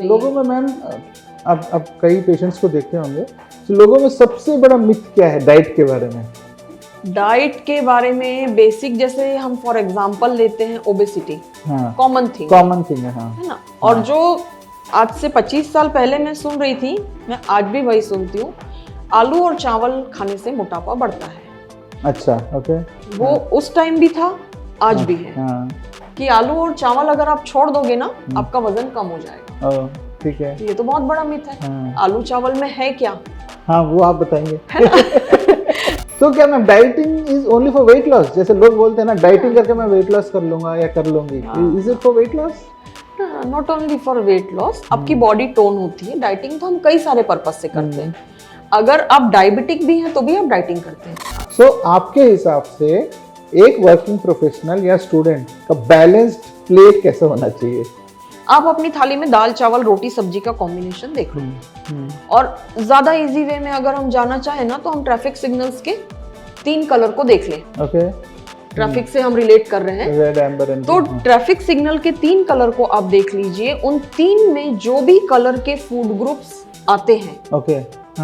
लोगों में मैम अब कई पेशेंट्स को देखते होंगे, तो लोगों में सबसे बड़ा मिथ क्या है डाइट के बारे में? डाइट के बारे में बेसिक, जैसे हम फॉर एग्जांपल लेते हैं ओबेसिटी, हाँ, कॉमन थिंग है, हाँ, है ना। और जो आज से 25 साल पहले मैं सुन रही थी, मैं आज भी वही सुनती हूँ, आलू और चावल खाने से मोटापा बढ़ता है। अच्छा, ओके। वो उस टाइम भी था, आज भी है, हाँ, कि आलू और चावल अगर आप छोड़ दोगे ना, आपका वजन कम हो जाएगा। ठीक है। ये तो बहुत बड़ा मिथ है। हाँ। आलू चावल में है क्या? हाँ, वो आप बताएंगे। तो क्या ma'am dieting is only for weight loss? जैसे लोग बोलते हैं ना, डाइटिंग करके मैं वेट लॉस कर लूंगा या कर लूंगी, is it for weight loss? Not only for weight loss, आपकी बॉडी टोन होती है। डाइटिंग तो हम कई सारे पर्पज से करते हैं। अगर आप डायबिटिक भी हैं तो भी आप डाइटिंग करते हैं। सो आपके हिसाब से एक वर्किंग प्रोफेशनल या स्टूडेंट का बैलेंस्ड प्लेट कैसा होना चाहिए? आप अपनी थाली में दाल चावल रोटी सब्जी का कॉम्बिनेशन देख लो। और ज्यादा इजी वे में अगर हम जाना चाहें ना, तो हम ट्रैफिक सिग्नल्स के 3 कलर को देख लें। ओके। ट्रैफिक से हम रिलेट कर रहे हैं, रेड, एम्बर एंड तो ट्रैफिक सिग्नल के 3 कलर को आप देख लीजिए। उन 3 में जो भी कलर के फूड ग्रुप्स आते हैं, ओके,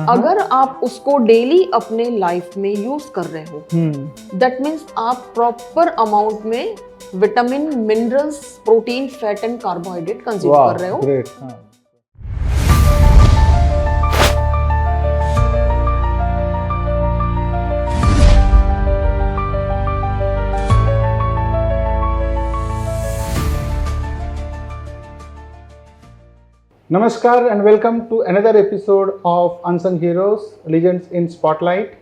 अगर आप उसको डेली अपने लाइफ में यूज कर रहे हो, दैट मीन्स आप प्रॉपर अमाउंट में vitamin, minerals, protein, fat and carbohydrate consume कर रहे हो। Great. Namaskar and welcome to another episode of Unsung Heroes, Legends in Spotlight.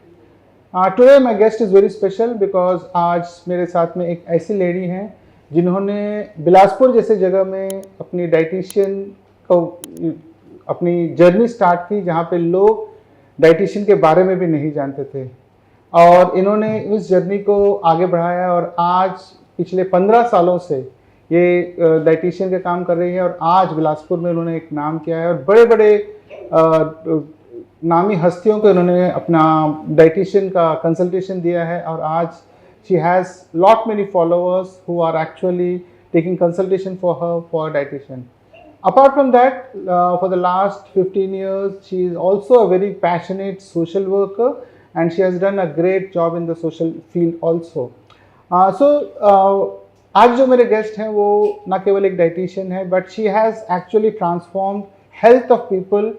Today my guest is very special because आज मेरे साथ में एक ऐसी लेडी हैं जिन्होंने बिलासपुर जैसे जगह में अपनी डाइटिशियन को अपनी जर्नी स्टार्ट की, जहाँ पे लोग डाइटिशियन के बारे में भी नहीं जानते थे, और इन्होंने इस जर्नी को आगे बढ़ाया और आज पिछले 15 सालों से ये डाइटिशियन का काम कर रही है। और आज बिलासपुर में उन्होंने एक नाम किया है और बड़े बड़े नामी हस्तियों को उन्होंने अपना डाइटिशियन का कंसल्टेशन दिया है, और आज she has lot many followers who are actually taking consultation for her for dietitian. Apart from that, for the last 15 years, she is also a very passionate social worker and she has done a great job in the social field also. आज जो मेरे guest हैं वो ना केवल एक dietitian है, but she has actually transformed health of people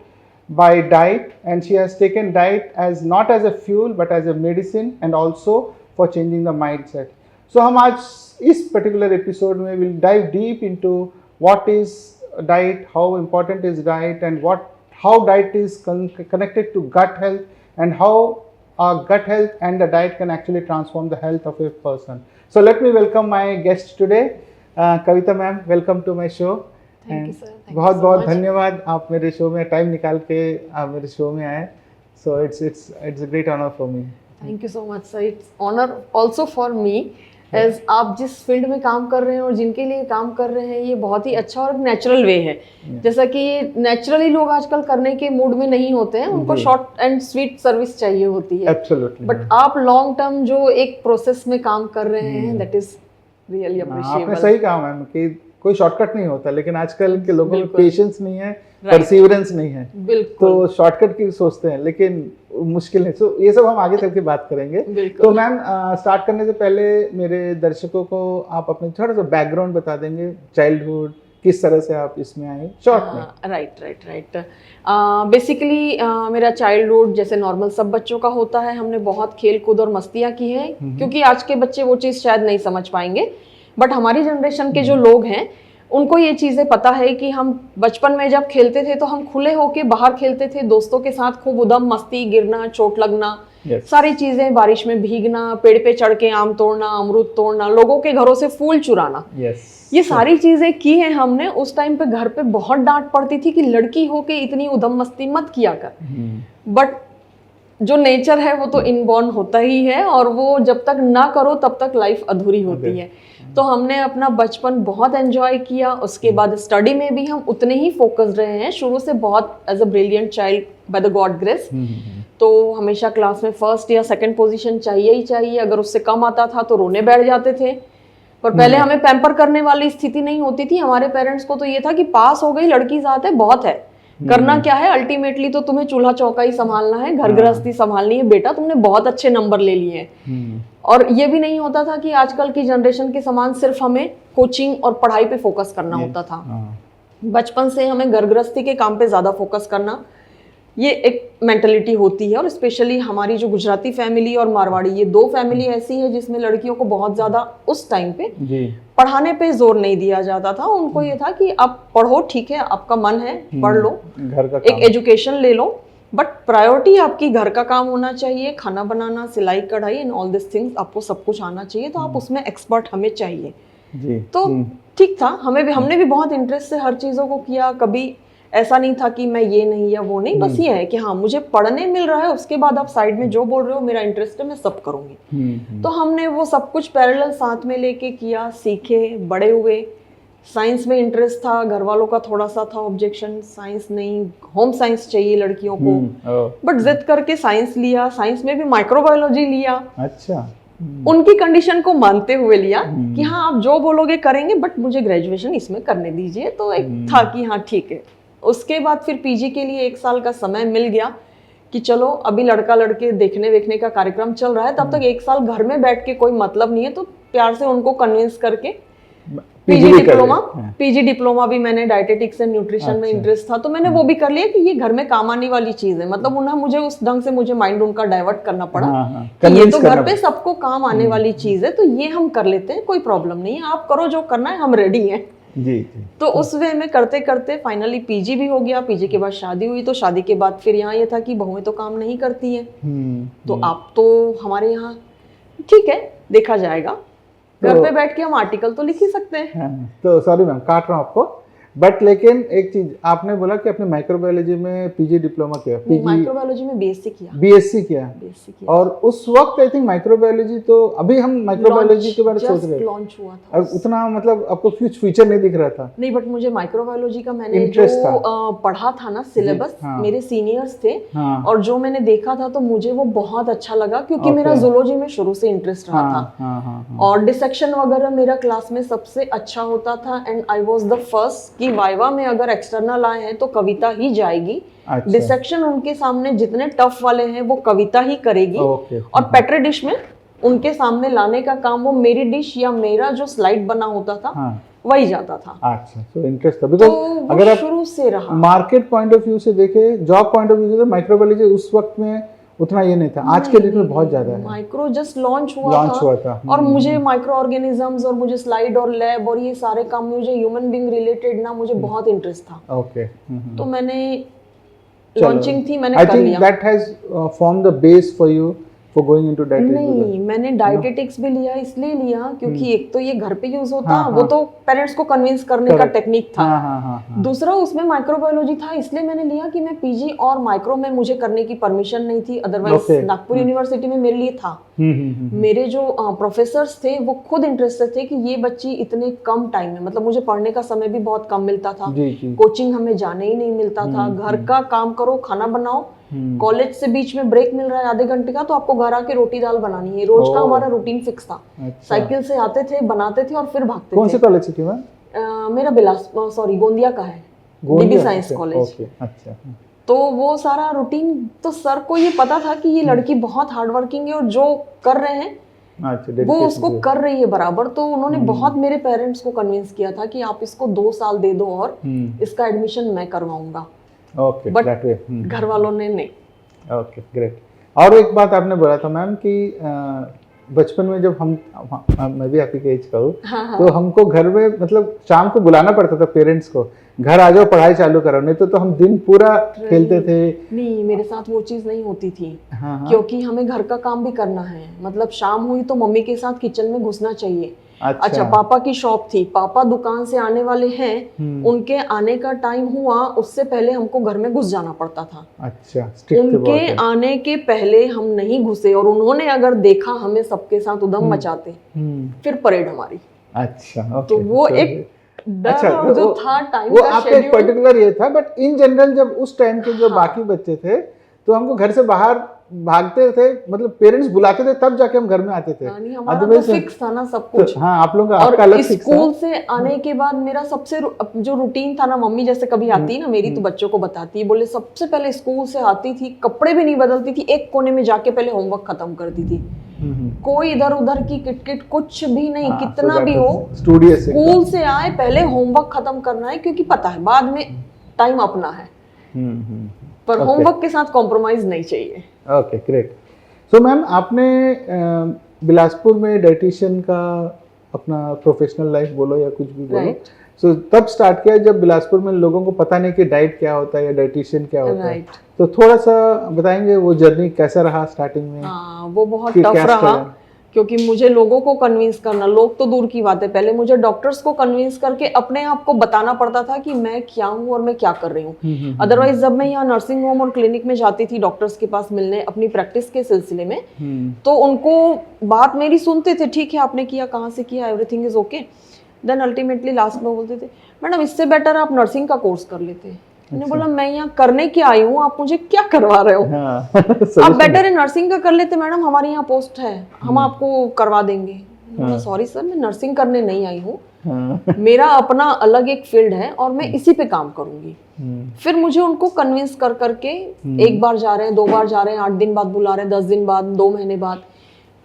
by diet, and she has taken diet as not as a fuel but as a medicine and also for changing the mindset. So हम आज इस particular episode में will dive deep into what is diet, how important is diet, and how diet is connected to gut health, and how gut health and the diet can actually transform the health of a person. So let me welcome my guest today, Kavita ma'am. Welcome to my show. Thank you sir. बहुत बहुत धन्यवाद, आप मेरे show में time निकाल के आप मेरे शो में आए. So it's a great honor for me. Thank you so much sir. It's honor also for me. As आप जिस फील्ड में काम कर रहे हैं और जिनके लिए काम कर रहे हैं, ये बहुत ही अच्छा और नेचुरल वे है. जैसा कि ये नेचुरली लोग आजकल करने के मूड में नहीं होते हैं, उनको शॉर्ट एंड स्वीट सर्विस चाहिए होती है. Absolutely. बट आप लॉन्ग टर्म जो एक प्रोसेस में काम कर रहे हैं, दैट इज रियली अप्रिशिएबल. आपने सही कहा मैम कि कोई शॉर्टकट नहीं होता, लेकिन आजकल के लोगों में पेशेंस नहीं है, परसिवरेंस नहीं है, तो शॉर्टकट की सोचते हैं, लेकिन मुश्किल है. तो ये सब हम आगे चल के बात करेंगे. तो मैम स्टार्ट करने से पहले मेरे दर्शकों को आप अपने थोड़ा सा बैकग्राउंड बता देंगे, चाइल्डहुड किस तरह से आप इसमें आए शॉर्ट में? राइट. बेसिकली मेरा चाइल्डहुड जैसे नॉर्मल सब बच्चों का होता है. हमने बहुत खेल कूद और मस्तियाँ की हैं, क्योंकि आज के बच्चे वो चीज़ शायद नहीं समझ पाएंगे, बट हमारी जनरेशन के जो लोग हैं उनको ये चीज़ें पता है कि हम बचपन में जब खेलते थे तो हम खुले होके बाहर खेलते थे, दोस्तों के साथ खूब उधम मस्ती, गिरना, चोट लगना, सारी चीज़ें, बारिश में भीगना, पेड़ पे चढ़ के आम तोड़ना, अमरूद तोड़ना, लोगों के घरों से फूल चुराना. ये सारी चीज़ें की हैं हमने. उस टाइम पे घर पे बहुत डांट पड़ती थी कि लड़की होके इतनी उधम मस्ती मत किया कर. बट जो नेचर है वो तो इनबॉर्न होता ही है, और वो जब तक ना करो तब तक लाइफ अधूरी होती है. तो हमने अपना बचपन बहुत एंजॉय किया. उसके बाद स्टडी में भी हम उतने ही फोकस्ड रहे हैं, शुरू से बहुत as a brilliant child by the God grace. तो हमेशा क्लास में फर्स्ट या सेकंड पोजीशन चाहिए ही चाहिए. अगर उससे कम आता था तो रोने बैठ जाते थे. पर पहले हमें पैम्पर करने वाली स्थिति नहीं होती थी। हमारे पेरेंट्स को तो ये था कि पास हो गई लड़की साथ है बहुत है, करना क्या है, अल्टीमेटली तो तुम्हें चूल्हा चौका ही संभालना है, घर गृहस्थी संभालनी है, बेटा तुमने बहुत अच्छे नंबर ले लिए हैं। और ये भी नहीं होता था कि आजकल की जनरेशन के समान सिर्फ हमें कोचिंग और पढ़ाई पे फोकस करना होता था। बचपन से हमें घर गृहस्थी के काम पे ज्यादा फोकस करना, ये एक मेंटलिटी होती है। और स्पेशली हमारी जो गुजराती फैमिली और मारवाड़ी, ये दो फैमिली ऐसी है जिसमें लड़कियों को बहुत ज्यादा उस टाइम पे पढ़ाने पे जोर नहीं दिया जाता था। उनको ये था कि आप पढ़ो, ठीक है, आपका मन है पढ़ लो, घर का एक एजुकेशन ले लो, बट प्रायोरिटी आपकी घर का काम होना चाहिए, खाना बनाना, सिलाई कढ़ाई एंड ऑल दिस थिंग्स, आपको सब कुछ आना चाहिए, तो आप उसमें एक्सपर्ट हमें चाहिए जी। तो ठीक था, हमने भी बहुत इंटरेस्ट से हर चीजों को किया। कभी ऐसा नहीं था कि मैं ये नहीं या वो नहीं, बस ये है कि हाँ मुझे पढ़ने मिल रहा है, उसके बाद आप साइड में जो बोल रहे हो मेरा इंटरेस्ट है, मैं सब करूंगी। तो हमने वो सब कुछ पैरेलल साथ में लेके किया, सीखे, बड़े हुए। साइंस में इंटरेस्ट था, घर वालों का थोड़ा सा था ऑब्जेक्शन, साइंस नहीं, होम साइंस चाहिए लड़कियों को, बट जिद करके साइंस लिया। साइंस में भी माइक्रोबायोलॉजी लिया। अच्छा। उनकी कंडीशन को मानते हुए लिया कि हाँ आप जो बोलोगे करेंगे, बट मुझे ग्रेजुएशन इसमें करने दीजिए। तो एक था कि हाँ ठीक है। उसके बाद फिर पीजी के लिए 1 साल का समय मिल गया कि चलो अभी लड़का लड़के देखने वेखने का कार्यक्रम चल रहा है, तब तक 1 साल घर में बैठ के कोई मतलब नहीं है, तो प्यार से उनको कन्विंस करके पीजी डिप्लोमा भी मैंने, डाइटेटिक्स एंड न्यूट्रिशन में इंटरेस्ट था तो मैंने वो भी कर लिया कि ये घर में काम आने वाली चीज है। मतलब उन्हें मुझे उस ढंग से मुझे माइंड उनका डाइवर्ट करना पड़ा कि ये तो घर पे सबको काम आने वाली चीज है, तो ये हम कर लेते हैं, कोई प्रॉब्लम नहीं है, आप करो जो करना है, हम रेडी हैं। जी। तो उस वे में करते करते फाइनली पीजी भी हो गया। पीजी के बाद शादी हुई, तो शादी के बाद फिर यहाँ ये था कि बहुएं तो काम नहीं करती है, तो आप तो हमारे यहाँ ठीक है देखा जाएगा, घर पे बैठ के हम आर्टिकल तो लिख ही सकते हैं। तो सॉरी मैम काट रहा हूँ आपको, बट लेकिन एक चीज आपने बोला कि आपने माइक्रोबायोलॉजी में पीजी डिप्लोमा किया, माइक्रोबायोलॉजी में बीएससी किया। और उस वक्त आई थिंक माइक्रोबायोलॉजी, तो अभी हम माइक्रोबायोलॉजी के बारे में सोच रहे थे, लॉन्च हुआ था और उतना मतलब आपको कुछ फ्यूचर नहीं दिख रहा था? नहीं, बट मुझे माइक्रोबायोलॉजी का मैंने जो पढ़ा था ना सिलेबस, मेरे सीनियर्स थे और जो मैंने देखा था तो मुझे वो बहुत अच्छा लगा, क्योंकि मेरा जूलॉजी में शुरू से इंटरेस्ट रहा था और डिसेक्शन वगैरह मेरा क्लास में सबसे अच्छा होता था। And I was the first कि वाइवा में अगर एक्सटर्नल आए हैं तो कविता ही जाएगी। अच्छा। डिसेक्शन उनके सामने जितने टफ वाले हैं वो कविता ही करेगी। और पेट्री डिश में उनके सामने लाने का काम वो मेरी डिश या मेरा जो स्लाइड बना होता था वही जाता था। अच्छा, तो इंटरेस्ट था। बिकॉज़ तो अगर आप शुरू से रहा, मार्केट पॉइंट ऑफ व्यू से देखे, जॉब पॉइंट ऑफ व्यू से, माइक्रोबायोलॉजी उस वक्त में उतना ये नहीं था, आज के डेट में बहुत ज्यादा है। माइक्रो जस्ट लॉन्च हुआ था। और मुझे माइक्रो ऑर्गेनिजम्स और मुझे स्लाइड और लैब और ये सारे काम, मुझे ह्यूमन बीइंग रिलेटेड ना मुझे बहुत इंटरेस्ट था। ओके। तो मैंने लॉन्चिंग थी, मैंने कर लिया। I think that has formed the base for you for going into dietetics. नहीं, मैंने डाइटेटिक्स भी लिया इसलिए लिया क्योंकि एक तो ये घर पे यूज होता, वो तो पेरेंट्स को कन्विंस करने का टेक्निक था। दूसरा उसमें माइक्रोबायोलॉजी था, इसलिए मैंने लिया कि मैं पीजी और माइक्रो में मुझे करने की परमिशन नहीं थी, अदरवाइज नागपुर यूनिवर्सिटी में मेरे लिए था। मेरे जो प्रोफेसर्स थे वो खुद इंटरेस्टेड थे कि ये बच्ची इतने कम टाइम में, मतलब मुझे पढ़ने का समय भी बहुत कम मिलता था, कोचिंग हमें जाने ही नहीं मिलता था, घर का काम करो, खाना बनाओ, कॉलेज से बीच में ब्रेक मिल रहा है आधे घंटे का, तो आपको घर आके रोटी दाल बनानी है, रोज का हमारा रूटीन फिक्स था। साइकिल से आते थे, बनाते थे और फिर भागते थे। कौन से कॉलेज से थी मैम? मेरा गोंदिया का है, डीबी साइंस कॉलेज। अच्छा। तो वो सारा रूटीन, तो सर को ये पता था कि ये लड़की बहुत हार्ड वर्किंग है और जो कर रहे हैं वो उसको कर रही है बराबर। तो उन्होंने बहुत मेरे पेरेंट्स को कन्विंस किया था कि आप इसको 2 साल दे दो और इसका एडमिशन मैं करवाऊंगा। ओके, बट घर वालों ने नहीं। Okay, great. और एक बात आपने बोला था मैम कि बचपन में जब मैं भी आपकी एज का हूँ, तो हमको घर में मतलब शाम को बुलाना पड़ता था पेरेंट्स को, घर आ जाओ पढ़ाई चालू करो, नहीं तो हम दिन पूरा खेलते थे। नहीं, मेरे साथ वो चीज नहीं होती थी। क्योंकि हमें घर का काम भी करना है, मतलब शाम हुई तो मम्मी के साथ किचन में घुसना चाहिए। अच्छा, पापा की शॉप थी, पापा दुकान से आने वाले हैं, उनके आने का टाइम हुआ उससे पहले हमको घर में घुस जाना पड़ता था। अच्छा, उनके आने के पहले हम नहीं घुसे और उन्होंने अगर देखा हमें सबके साथ उधम मचाते, फिर परेड हमारी। अच्छा, तो वो एक डर जो था टाइम का, वो आपका एक पर्टिकुलर ये था। बट इन जनरल जब उस टाइम के जो बाकी बच्चे थे, तो हमको घर से बाहर भागते थे, मतलब पेरेंट्स बुलाते थे तब जाके हम घर में आते थे। यानी हमारा तो फिक्स था ना सब कुछ। हाँ, आप लोगों का और आपका अलग फिक्स था। स्कूल से आने के बाद मेरा सबसे जो रूटीन था ना, मम्मी जैसे कभी आती है ना मेरी तो बच्चों को बताती है, बोले सबसे पहले स्कूल से आती थी, कपड़े भी नहीं बदलती थी, एक कोने में जाके पहले होमवर्क खत्म करती थी। कोई इधर उधर की किटकिट कुछ भी नहीं। हाँ, कितना भी हो, स्टूडियो से स्कूल से आए पहले होमवर्क खत्म करना है, क्योंकि पता है बाद में टाइम अपना है, पर होमवर्क के साथ कॉम्प्रोमाइज नहीं चाहिए। Okay, great. सो मैम, आपने बिलासपुर में डाइटिशियन का अपना प्रोफेशनल लाइफ बोलो या कुछ भी बोलो, सो तब स्टार्ट किया जब बिलासपुर में लोगों को पता नहीं कि डाइट क्या होता है या डाइटिशियन क्या होता है। तो थोड़ा सा बताएंगे वो जर्नी कैसा रहा स्टार्टिंग में? हाँ, वो बहुत टफ रहा, क्योंकि मुझे लोगों को कन्विंस करना, लोग तो दूर की बात है, पहले मुझे डॉक्टर्स को कन्विंस करके अपने आप को बताना पड़ता था कि मैं क्या हूँ और मैं क्या कर रही हूँ। अदरवाइज जब मैं यहाँ नर्सिंग होम और क्लिनिक में जाती थी डॉक्टर्स के पास मिलने अपनी प्रैक्टिस के सिलसिले में, तो उनको बात मेरी सुनते थे, ठीक है आपने किया, कहाँ से किया, everything is okay. Then ultimately last में बोलते थे, मैडम इससे बेटर आप नर्सिंग का कोर्स कर लेते। मैंने बोला मैं यहाँ करने क्या आई हूँ, आप मुझे क्या करवा रहे हो? आप बेटर है नर्सिंग का कर लेते मैडम, हमारे यहाँ पोस्ट है, हम आपको करवा देंगे। सॉरी सर, मैं नर्सिंग करने नहीं आई हूँ, मेरा अपना अलग एक फील्ड है और मैं इसी पे काम करूंगी। फिर मुझे उनको कन्विंस कर करके एक बार जा रहे हैं, 2 बार जा रहे हैं, 8 दिन बाद बुला रहे हैं, 10 दिन बाद, 2 महीने बाद,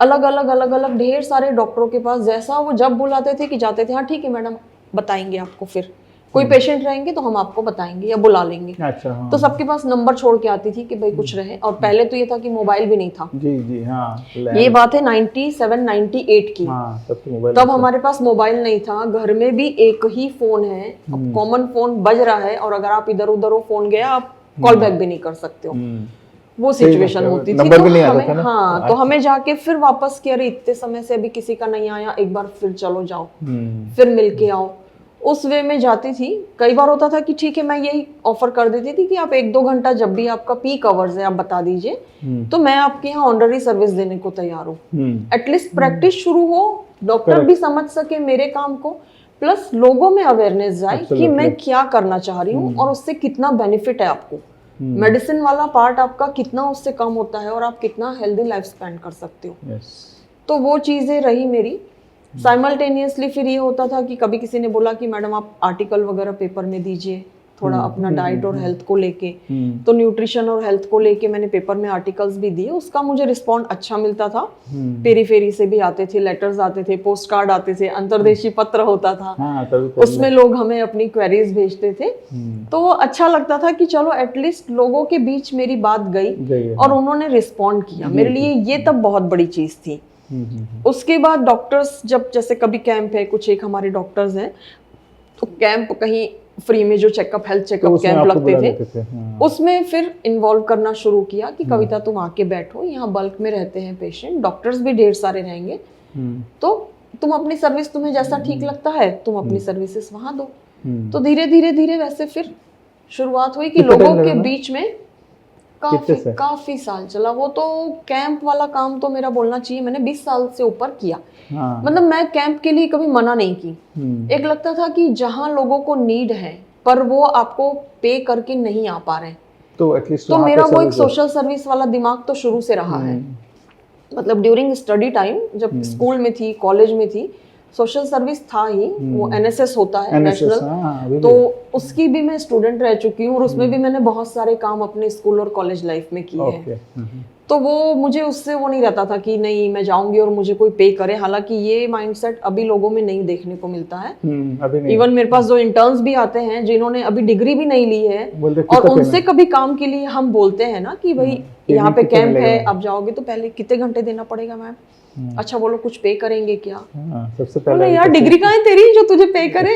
अलग अलग ढेर सारे डॉक्टरों के पास, जैसा वो जब बुलाते थे कि जाते थे, हाँ ठीक है मैडम बताएंगे आपको, फिर कोई पेशेंट रहेंगे तो हम आपको बताएंगे या बुला लेंगे। अच्छा, हाँ। तो सबके पास नंबर छोड़ के आती थी कि भाई कुछ रहे। और पहले तो ये था कि मोबाइल भी नहीं था। जी जी, हाँ। ये बात है 97-98 की। हाँ, तब हमारे पास मोबाइल नहीं था, घर में भी एक ही फोन है, अब कॉमन फोन बज रहा है और अगर आप इधर उधर हो, फोन गया, आप कॉल बैक भी नहीं कर सकते हो, वो सिचुएशन होती थी। तो हमें, हाँ, तो हमें जाके फिर वापस कि अरे इतने समय से अभी किसी का नहीं आया, एक बार फिर चलो जाओ, फिर मिल के आओ, उस वे में जाती थी। कई बार होता था कि ठीक है मैं यही ऑफर कर देती थी कि आप 1-2 घंटा जब भी आपका पीक आवर्स है आप बता दीजिए, तो मैं आपके यहाँ ऑनररी सर्विस देने को तैयार हूँ। एटलीस्ट प्रैक्टिस शुरू हो, डॉक्टर भी समझ सके मेरे काम को, प्लस लोगों में अवेयरनेस जाए कि मैं क्या करना चाह रही हूँ और उससे कितना बेनिफिट है आपको। मेडिसिन वाला पार्ट आपका कितना उससे कम होता है और आप कितना हेल्दी लाइफ स्पेंड कर सकते हो। तो वो चीजें रही मेरी। साइमल्टेनियसली फिर ये होता था कि कभी किसी ने बोला कि मैडम आप आर्टिकल वगैरह पेपर में दीजिए थोड़ा अपना डाइट और हेल्थ को लेके, तो न्यूट्रिशन और हेल्थ को लेके मैंने पेपर में आर्टिकल्स भी दिए, उसका मुझे रिस्पॉन्ड अच्छा मिलता था। पेरी से भी आते थे, लेटर्स आते थे, पोस्ट कार्ड आते थे, अंतर्देशीय पत्र होता था। हाँ, उसमें लोग हमें अपनी क्वेरीज भेजते थे। तो अच्छा लगता था कि चलो एटलीस्ट लोगों के बीच मेरी बात गई और उन्होंने रिस्पॉन्ड किया। मेरे लिए ये तब बहुत बड़ी चीज थी। उसके बाद डॉक्टर्स जब, जैसे कभी कैंप है, कुछ एक हमारे डॉक्टर्स हैं, तो कैंप कहीं फ्री में जो चेकअप, हेल्थ चेकअप कैंप लगते थे, उसमें फिर इन्वॉल्व करना शुरू किया कि कविता तुम आके बैठो, यहाँ बल्क में रहते हैं पेशेंट, डॉक्टर्स भी ढेर सारे रहेंगे, तो तुम अपनी सर्विस, तुम्हें जैसा ठीक लगता है तुम अपनी सर्विसेज वहां दो। तो धीरे धीरे वैसे फिर शुरुआत हुई कि लोगों के बीच में काफी साल चला वो। तो कैंप वाला काम तो मेरा बोलना चाहिए मैंने 20 साल से ऊपर किया। मतलब मैं कैंप के लिए कभी मना नहीं की। एक लगता था कि जहाँ लोगों को नीड है पर वो आपको पे करके नहीं आ पा रहे, तो एटलीस्ट तो मेरा वो एक सोशल सर्विस वाला दिमाग तो शुरू से रहा है। मतलब ड्यूरिंग स्टडी टाइम, जब स्कूल में थी, कॉलेज में थी, सोशल सर्विस था ही। वो एनएसएस होता है नेशनल, तो उसकी भी मैं स्टूडेंट रह चुकी हूँ और उसमें भी मैंने बहुत सारे काम अपने स्कूल और कॉलेज लाइफ में किए हैं। तो वो मुझे उससे वो नहीं रहता था कि नहीं मैं जाऊंगी और मुझे कोई पे करे। हालांकि ये माइंडसेट अभी लोगों में नहीं देखने को मिलता है। इवन मेरे पास जो इंटर्न्स भी आते हैं जिन्होंने अभी डिग्री भी नहीं ली है और उनसे कभी काम के लिए हम बोलते हैं ना कि भाई यहाँ पे कैंप है, अब जाओगे तो पहले कितने घंटे देना पड़ेगा मैम? अच्छा बोलो कुछ पे करेंगे क्या? सबसे पहले यार डिग्री कहाँ है तेरी जो तुझे पे करे?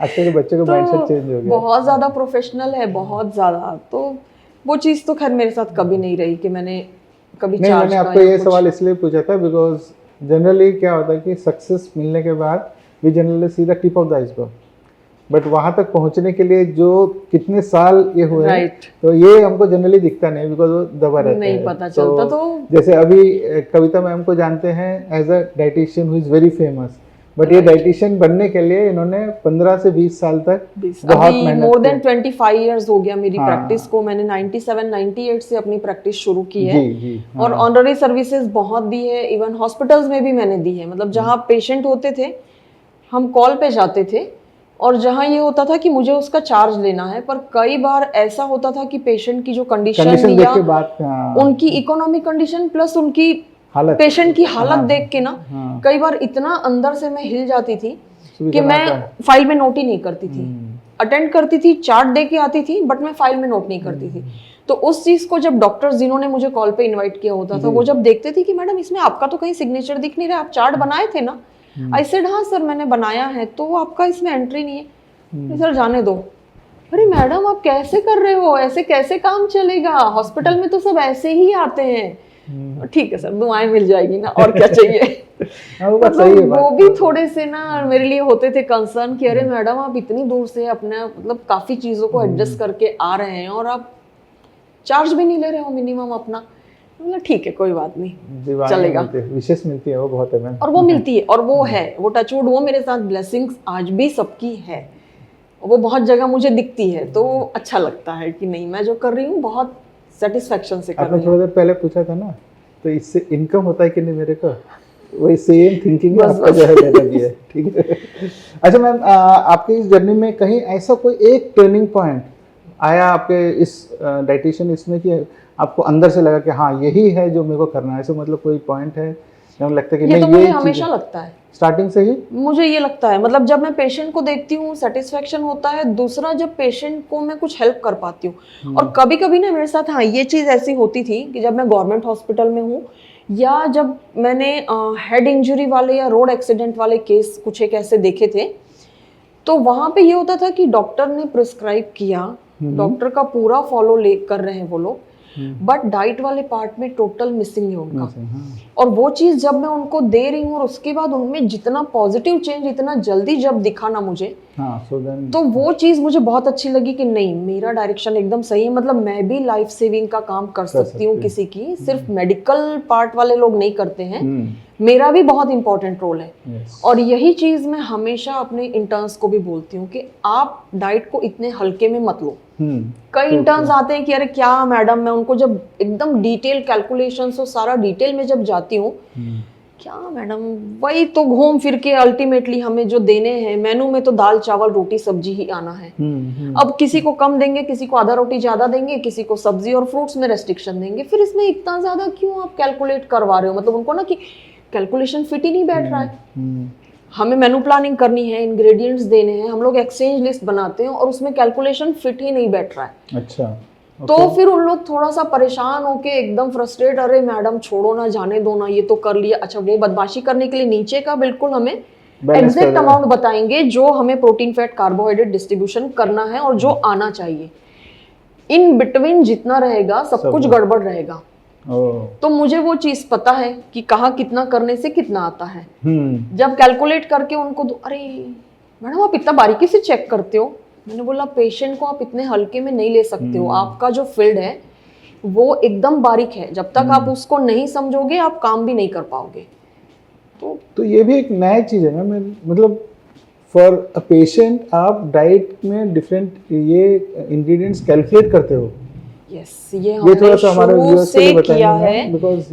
आजकल के बच्चों का माइंडसेट चेंज हो गया, बहुत ज्यादा प्रोफेशनल है, बहुत ज्यादा। तो वो चीज तो खैर मेरे साथ कभी नहीं रही कि मैंने कभी चार्ज। मैंने आपको ये सवाल इसलिए पूछा था बिकॉज जनरली क्या होता है कि सक्सेस मिलने के बाद we generally see the tip of the iceberg, but वहां तक पहुंचने के लिए जो कितने साल ये हुए हैं, तो ये हमको जनरली दिखता नहीं बिकॉज वो दबा रहता नहीं है, पता चलता। तो जैसे अभी कविता मैम को जानते हैं as a dietitian who is very famous, but ये डाइटिशियन बनने के लिए इन्होंने 15 से 20 साल तक बहुत अभी मेहनत मोर देन 25 इयर्स हो गया मेरी हाँ। प्रैक्टिस को। मैंने 97-98 से अपनी प्रैक्टिस शुरू की है। जी जी और ऑनररी सर्विसेज बहुत दी है, इवन हॉस्पिटल्स में भी मैंने दी है। मतलब जहाँ पेशेंट होते थे हम कॉल पे जाते थे, और जहाँ ये होता था कि मुझे उसका चार्ज लेना है, पर कई बार ऐसा होता था कि पेशेंट की जो कंडीशन देख या के बात उनकी इकोनॉमिक कंडीशन प्लस उनकी हालत पेशेंट की हालत देख के ना हाँ। कई बार इतना अंदर से मैं हिल जाती थी सुबह कि मैं फाइल में नोट ही नहीं करती थी। अटेंड करती थी, चार्ट दे के आती थी, बट मैं फाइल में नोट नहीं करती थी। तो उस चीज को जब डॉक्टर्स जिन्होंने मुझे कॉल पे इनवाइट किया होता था, वो जब देखते थे कि मैडम इसमें आपका तो कहीं सिग्नेचर दिख नहीं रहा, आप चार्ट बनाए थे ना? आई सेड हाँ सर मैंने बनाया है, तो आपका इसमें एंट्री नहीं है। सर जाने दो। अरे मैडम आप कैसे कर रहे हो, ऐसे कैसे काम चलेगा? हॉस्पिटल में तो सब ऐसे ही आते हैं। ठीक है सर, दुआएं मिल जाएगी ना, और क्या चाहिए। वो भी थोड़े से ना मेरे लिए होते थे कंसर्न कि अरे मैडम आप इतनी दूर से अपने मतलब काफी चीजों को एडजस्ट करके आ रहे हैं और आप चार्ज भी नहीं ले रहे हो मिनिमम अपना। मतलब ठीक है कोई बात नहीं, चलेगा। विशेष मिलती है वो बहुत है मैम, और वो मिलती है, और वो है, वो टचवुड, वो मेरे साथ ब्लेसिंग्स आज भी सबकी है। वो बहुत जगह मुझे दिखती है, तो अच्छा लगता है कि नहीं मैं जो कर रही हूँ बहुत सेटिस्फेक्शन से कर रही हूँ। आपने थोड़ी देर पहले पूछा था ना, तो इससे इनकम होता है कि नहीं मेरे को, वही सेम थिंकिंग आपका जो है मेरा भी है। ठीक है। अच्छा मैम, आपके इस जर्नी में कहीं ऐसा कोई एक टर्निंग पॉइंट आया आपके इस डाइटिशियन इसमें कि आपको अंदर से लगा कि हाँ यही है जो मेरे को करना है? ऐसे मतलब कोई पॉइंट है जब लगता है कि ये नहीं, तो मुझे हमेशा लगता है स्टार्टिंग से ही मुझे ये लगता है। मतलब जब मैं पेशेंट को देखती हूँ सेटिस्फेक्शन होता है। दूसरा जब पेशेंट को मैं कुछ हेल्प कर पाती हूँ, और कभी कभी ना मेरे साथ हाँ ये चीज़ ऐसी होती थी कि जब मैं गवर्नमेंट हॉस्पिटल में हूँ, या जब मैंने हेड इंजरी वाले या रोड एक्सीडेंट वाले केस कुछ एक ऐसे देखे थे, तो वहाँ पे ये होता था कि डॉक्टर ने प्रिस्क्राइब किया, डॉक्टर का पूरा फॉलो कर रहे हैं वो लोग, बट डाइट वाले पार्ट में टोटल मिसिंग है उनका। और वो चीज़ जब मैं उनको दे रही हूँ और उसके बाद उनमें जितना पॉजिटिव चेंज इतना जल्दी जब दिखा ना मुझे, तो वो चीज़ मुझे बहुत अच्छी लगी कि नहीं मेरा डायरेक्शन एकदम सही है। मतलब मैं भी लाइफ सेविंग का काम कर सकती हूँ किसी की, सिर्फ मेडिकल पार्ट वाले लोग नहीं करते हैं, मेरा भी बहुत इंपॉर्टेंट रोल है। और यही चीज़ मैं हमेशा अपने इंटर्न्स को भी बोलती हूँ कि आप डाइट को इतने हल्के में मत लो। कई इंटर्न्स आते हैं कि अरे क्या मैडम, मैं उनको जब एकदम डिटेल कैलकुलेशंस और सारा डिटेल में जब जाती हूँ, क्या मैडम वही तो घूम फिर के अल्टीमेटली हमें जो देने हैं मेनू में तो दाल चावल रोटी सब्जी ही आना है। अब किसी को कम देंगे, किसी को आधा रोटी ज्यादा देंगे, किसी को सब्जी और फ्रूट्स में रेस्ट्रिक्शन देंगे, फिर इसमें इतना ज्यादा क्यों आप कैलकुलेट करवा रहे हो? मतलब उनको ना कि कैलकुलेशन फिट ही नहीं बैठ रहा है। हमें मेनू प्लानिंग करनी है, इंग्रेडिएंट्स देने हैं, हम लोग एक्सचेंज लिस्ट बनाते हैं और उसमें कैलकुलेशन फिट ही नहीं बैठ रहा है। अच्छा तो फिर उन लोग थोड़ा सा परेशान होके एकदम फ्रस्ट्रेट, अरे मैडम छोड़ो ना, जाने दो ना, ये तो कर लिया। अच्छा वो बदमाशी करने के लिए नीचे का बिल्कुल हमें एग्जैक्ट अमाउंट बताएंगे जो हमें प्रोटीन फैट कार्बोहाइड्रेट डिस्ट्रीब्यूशन करना है और जो आना चाहिए। इन बिटवीन जितना रहेगा सब कुछ गड़बड़ रहेगा। तो मुझे वो चीज पता है कि कहाँ कितना करने से कितना आता है। जब कैलकुलेट करके उनको अरे मैडम आप इतना बारीकी से चेक करते हो, मैंने बोला पेशेंट को आप इतने हल्के में नहीं ले सकते हो। आपका जो फील्ड है वो एकदम बारीक है, जब तक आप उसको नहीं समझोगे आप काम भी नहीं कर पाओगे। तो ये भी एक नया चीज़ है ना, मतलब फॉर अ पेशेंट आप डाइट में डिफरेंट ये इंग्रेडिएंट्स कैलकुलेट करते हो। यस, ये हमने थोड़ा सा हमारे व्यूअर्स से किया है, बिकॉज़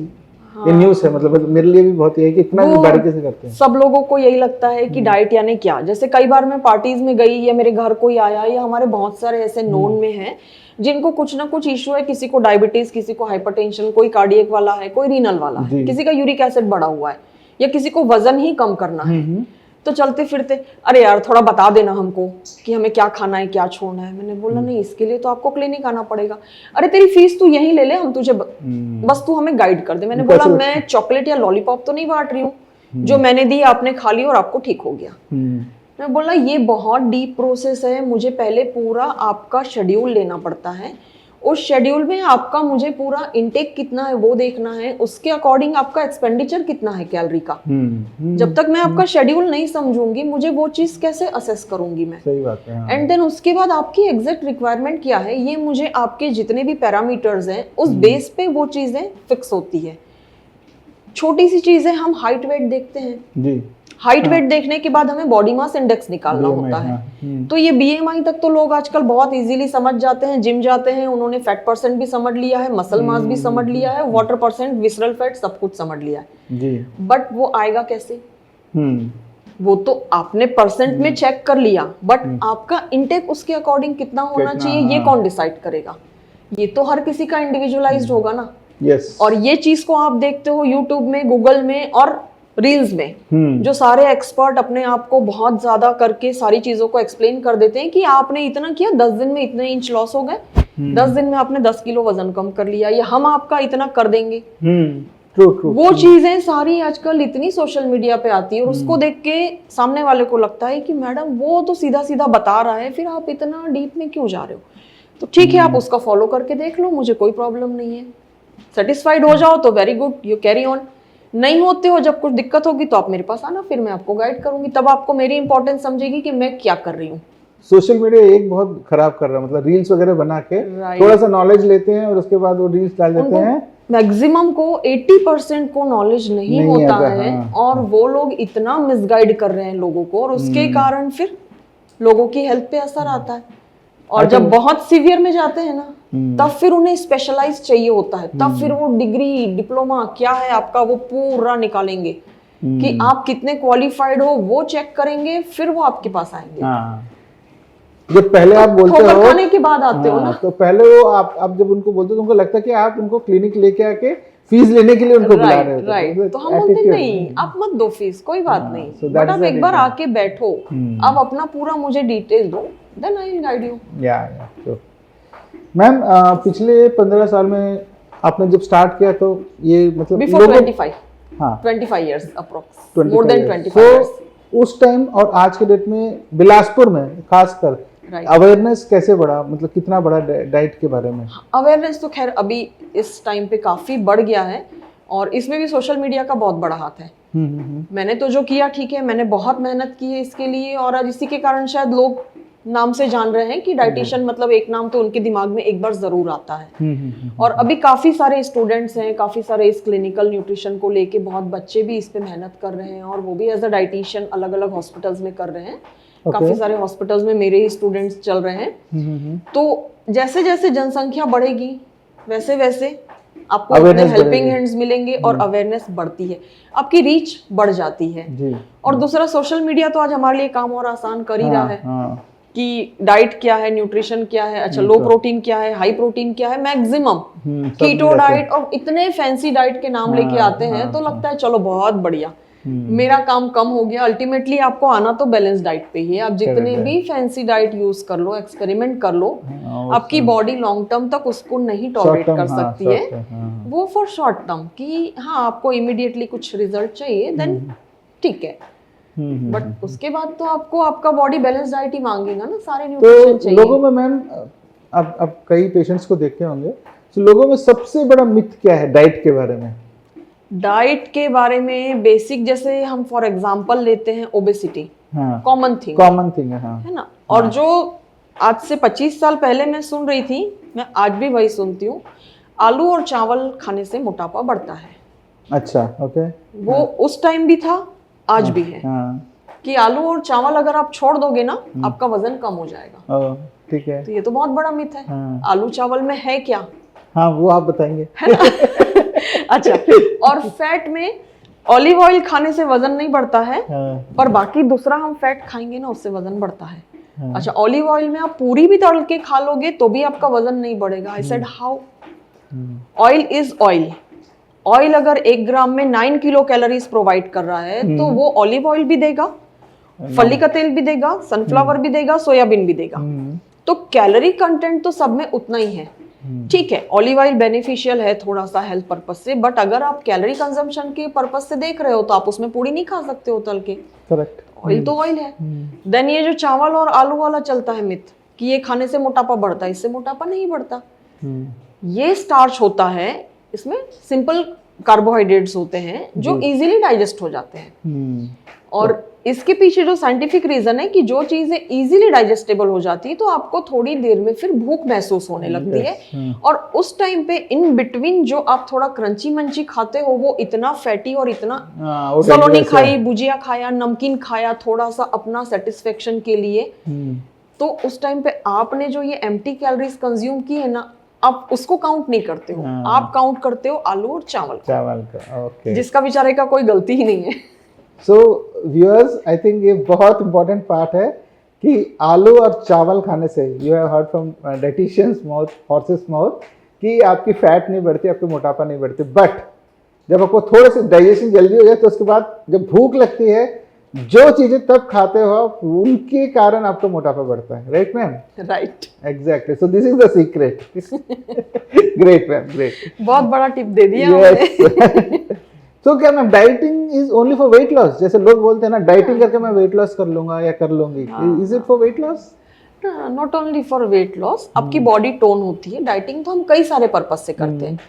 ये न्यूज़ है, मतलब मेरे लिए भी बहुत ये है कि इतना बारीकी से करते हैं। सब लोगों को यही लगता है कि डाइट यानी क्या। जैसे कई बार मैं पार्टीज में गई या मेरे घर कोई आया, या हमारे बहुत सारे ऐसे नोन में हैं जिनको कुछ ना कुछ इशू है, किसी को डायबिटीज, किसी को हाइपरटेंशन, कोई कार्डियक वाला है, कोई रीनल वाला है, किसी का यूरिक एसिड बढ़ा हुआ है, या किसी को वजन ही कम करना है। तो चलते फिरते अरे यार थोड़ा बता देना हमको कि हमें क्या खाना है क्या छोड़ना है। मैंने बोला नहीं, इसके लिए तो आपको क्लिनिक आना पड़ेगा। अरे तेरी फीस तू यहीं ले ले, हम तुझे बस तू हमें गाइड कर दे। मैंने बोला मैं चॉकलेट या लॉलीपॉप तो नहीं बांट रही हूँ, जो मैंने दी आपने खा ली और आपको ठीक हो गया। मैं बोला ये बहुत डीप प्रोसेस है, मुझे पहले पूरा आपका शेड्यूल लेना पड़ता है। उस शेड्यूल में आपका मुझे पूरा इनटेक कितना है वो देखना है, उसके अकॉर्डिंग आपका एक्सपेंडिचर कितना है कैलोरी का। जब तक मैं आपका शेड्यूल नहीं समझूंगी मुझे वो चीज कैसे असेस करूंगी मैं। सही बात है। एंड देन उसके बाद आपकी एग्जैक्ट रिक्वायरमेंट क्या है, ये मुझे आपके जितने भी पैरामीटर्स हैं उस बेस पे वो चीजें फिक्स होती है। छोटी सी चीजें हम हाइट वेट देखते हैं जी, हाइट वेट देखने के बाद हमें बॉडी मास इंडेक्स निकालना होता है। तो ये बीएमआई तक तो लोग आजकल बहुत इजीली समझ जाते हैं, जिम जाते हैं, उन्होंने फैट परसेंट भी समझ लिया है, मसल मास भी समझ लिया है, वाटर परसेंट, विसरल फैट, सब कुछ समझ लिया है जी। बट वो आएगा कैसे? वो तो आपने परसेंट में चेक कर लिया, बट आपका इनटेक उसके अकॉर्डिंग कितना होना चाहिए ये कौन डिसाइड करेगा? ये तो हर किसी का इंडिविजुअलाइज्ड होगा ना। यस। और ये चीज को आप देखते हो यूट्यूब में, गूगल में और रील्स में, जो सारे एक्सपर्ट अपने आप को बहुत ज्यादा करके सारी चीजों को एक्सप्लेन कर देते हैं कि आपने इतना किया, 10 दिन में इतने इंच लॉस हो गए, 10 दिन में आपने 10 किलो वजन कम कर लिया, या हम आपका इतना कर देंगे। True true. वो चीजें सारी आजकल इतनी सोशल मीडिया पे आती है और उसको देख के सामने वाले को लगता है कि मैडम वो तो सीधा सीधा बता रहा है, फिर आप इतना डीप में क्यों जा रहे हो? तो ठीक है, आप उसका फॉलो करके देख लो, मुझे कोई प्रॉब्लम नहीं है। सेटिस्फाइड हो जाओ तो very good, you carry on. नहीं होते हो, जब कुछ दिक्कत होगी तो आप मेरे पास आना, फिर मैं आपको गाइड करूंगी, तब आपको मेरी इंपॉर्टेंस समझेगी कि मैं क्या कर रही हूँ। सोशल मीडिया एक बहुत खराब कर रहा है, मतलब रील्स वगैरह बना के थोड़ा सा नॉलेज लेते हैं और उसके बाद वो रील्स डाल देते हैं। मैक्सिमम को 80% को नॉलेज नहीं होता है। और वो लोग इतना मिसगाइड कर रहे हैं लोगों को, और उसके कारण फिर लोगों की हेल्थ पे असर आता है। और जब बहुत सीवियर में जाते हैं ना, तब फिर उन्हें स्पेशलाइज चाहिए होता है, तब फिर वो डिग्री, डिप्लोमा क्या है आपका, वो पूरा निकालेंगे कि आप कितने क्वालिफाइड हो, वो चेक करेंगे, फिर वो आपके पास आएंगे। जब पहले आप बोलते हो, खाने के बाद आते हो ना, तो पहले वो आप जब उनको बोलते हो तो उनको लगता है कि आप उनको क्लिनिक लेके आके फीस लेने के लिए उनको बुला रहे हो। राइट। तो हम बोलते नहीं, आप मत दो फीस, कोई बात नहीं, बट आप एक बार आके बैठो, आप अपना पूरा मुझे डिटेल दो, then I will guide you. या मैम, पिछले 15 साल में आपने जब स्टार्ट किया तो ये मतलब बिफोर 25, हाँ 25 years approx, more than 25 years. उस टाइम और आज के डेट में बिलासपुर में खासकर अवेयरनेस कैसे बढ़ा, मतलब कितना बढ़ा डाइट के बारे में? अवेयरनेस तो खैर अभी इस टाइम पे काफी बढ़ गया है, और इसमें भी सोशल मीडिया का बहुत बड़ा हाथ है। मैंने तो जो किया ठीक है, मैंने बहुत मेहनत की है इसके लिए, और आज इसी के कारण शायद लोग नाम से जान रहे हैं कि डाइटिशियन मतलब एक नाम तो उनके दिमाग में एक बार जरूर आता है। और अभी काफी सारे स्टूडेंट्स हैं, काफी सारे इस क्लिनिकल न्यूट्रिशन को लेके बहुत बच्चे भी इस पे मेहनत कर रहे हैं, और वो भी एज अ डाइटिशियन अलग अलग हॉस्पिटल्स में कर रहे हैं। काफी सारे हॉस्पिटल्स में मेरे ही स्टूडेंट्स चल रहे हैं। तो जैसे जैसे जनसंख्या बढ़ेगी वैसे वैसे आपको अपने हेल्पिंग हैंड्स मिलेंगे और अवेयरनेस बढ़ती है, आपकी रीच बढ़ जाती है जी। और दूसरा, सोशल मीडिया तो आज हमारे लिए काम और आसान कर ही रहा है कि डाइट क्या है, न्यूट्रिशन क्या है, अच्छा लो प्रोटीन क्या है, हाई प्रोटीन क्या है, मैक्सिमम कीटो डाइट, और इतने फैंसी डाइट के नाम लेके आते हैं, तो लगता है चलो बहुत बढ़िया, मेरा काम कम हो गया। अल्टीमेटली आपको आना तो बैलेंस डाइट पे ही है। आप जितने भी फैंसी डाइट यूज कर लो, एक्सपेरिमेंट कर लो, आपकी बॉडी लॉन्ग टर्म तक उसको नहीं टॉलरेट कर सकती है। वो फॉर शॉर्ट टर्म कि हाँ आपको इमीडिएटली कुछ रिजल्ट चाहिए, देन ठीक है, बट उसके बाद तो आपको आपका बॉडी बैलेंस डाइट ही मांगेगा ना, सारे न्यूट्रिशन चाहिए। लोगों में मैम, अब कई पेशेंट्स को देखते होंगे, तो लोगों में सबसे बड़ा मिथ क्या है डाइट के बारे में? डाइट के बारे में बेसिक, जैसे हम फॉर एग्जांपल लेते हैं ओबेसिटी, कॉमन थिंग है ना। और जो आज से 25 साल पहले मैं सुन रही थी, मैं आज भी वही सुनती हूँ, आलू और चावल खाने से मोटापा बढ़ता है। अच्छा, ओके। वो उस टाइम भी था, आज भी है कि आलू और चावल अगर आप छोड़ दोगे ना, आपका वजन कम हो जाएगा। ठीक है। तो ये तो बहुत बड़ा मिथ है। आलू चावल में है क्या? हाँ, वो आप बताएंगे। अच्छा, और फैट में ऑलिव ऑयल खाने से वजन नहीं बढ़ता है, पर बाकी दूसरा हम फैट खाएंगे ना, उससे वजन बढ़ता है। अच्छा, ऑलिव ऑयल में आप पूरी भी तल के खा लोगे तो भी आपका वजन नहीं बढ़ेगा। I said how? Oil is oil. Oil अगर 1 ग्राम में 9 किलो कैलोरीज प्रोवाइड कर रहा है, तो वो ऑलिव ऑयल भी देगा, फली का तेल भी देगा, सनफ्लावर भी देगा, सोयाबीन भी देगा। तो कैलोरी कंटेंट तो सब में उतना ही है। ठीक है, ऑलिव ऑयल बेनिफिशियल है थोड़ा सा हेल्थ पर्पस से, बट अगर आप कैलोरी कंजम्पशन के पर्पस से देख रहे हो तो आप उसमें पूरी नहीं खा सकते हो तल के। करेक्ट। ऑयल तो ऑयल है। देन ये जो चावल और आलू वाला चलता है मिथ कि ये खाने से मोटापा बढ़ता है, इससे मोटापा नहीं बढ़ता। ये स्टार्च होता है, इसमें सिंपल कार्बोहाइड्रेट्स होते हैं जो इजीली डाइजेस्ट हो जाते हैं। और इसके पीछे जो साइंटिफिक रीजन है कि जो चीजें इजीली डाइजेस्टेबल हो जाती है तो आपको थोड़ी देर में फिर भूख महसूस होने लगती है और उस टाइम पे इन बिटवीन जो आप थोड़ा क्रंची मंची खाते हो वो इतना फैटी और इतना सलोनी खाई, भुजिया खाया, नमकीन खाया थोड़ा सा अपना सेटिस्फेक्शन के लिए, तो उस टाइम पे आपने जो ये एम्प्टी कैलोरीज कंज्यूम की है ना, आप उसको काउंट नहीं करते हो, आप काउंट करते हो आलू और चावल का। ओके, जिसका बेचारे का कोई गलती ही नहीं है। सो व्यूअर्स, आई थिंक ये बहुत इंपॉर्टेंट पार्ट है कि आलू और चावल खाने से, you have heard from dietitian's mouth, horse's mouth, कि आपकी फैट नहीं बढ़ती, आपकी मोटापा नहीं बढ़ती, बट जब आपको थोड़े से डाइजेशन जल्दी हो जाए तो उसके बाद जब भूख लगती है, जो चीजें तब खाते हो आप, उनके कारण आपका मोटापा बढ़ता है, right ma'am? Right, exactly, so this is the secret. Great ma'am, great, बहुत बड़ा टिप दे दिया आपने। तो क्या ma'am dieting is only for weight loss? जैसे लोग बोलते हैं ना, डाइटिंग करके मैं वेट लॉस कर लूंगा या कर लूंगी, is it for weight loss? Not only for weight loss, आपकी बॉडी टोन होती है। डाइटिंग तो हम कई सारे पर्पज से करते हैं।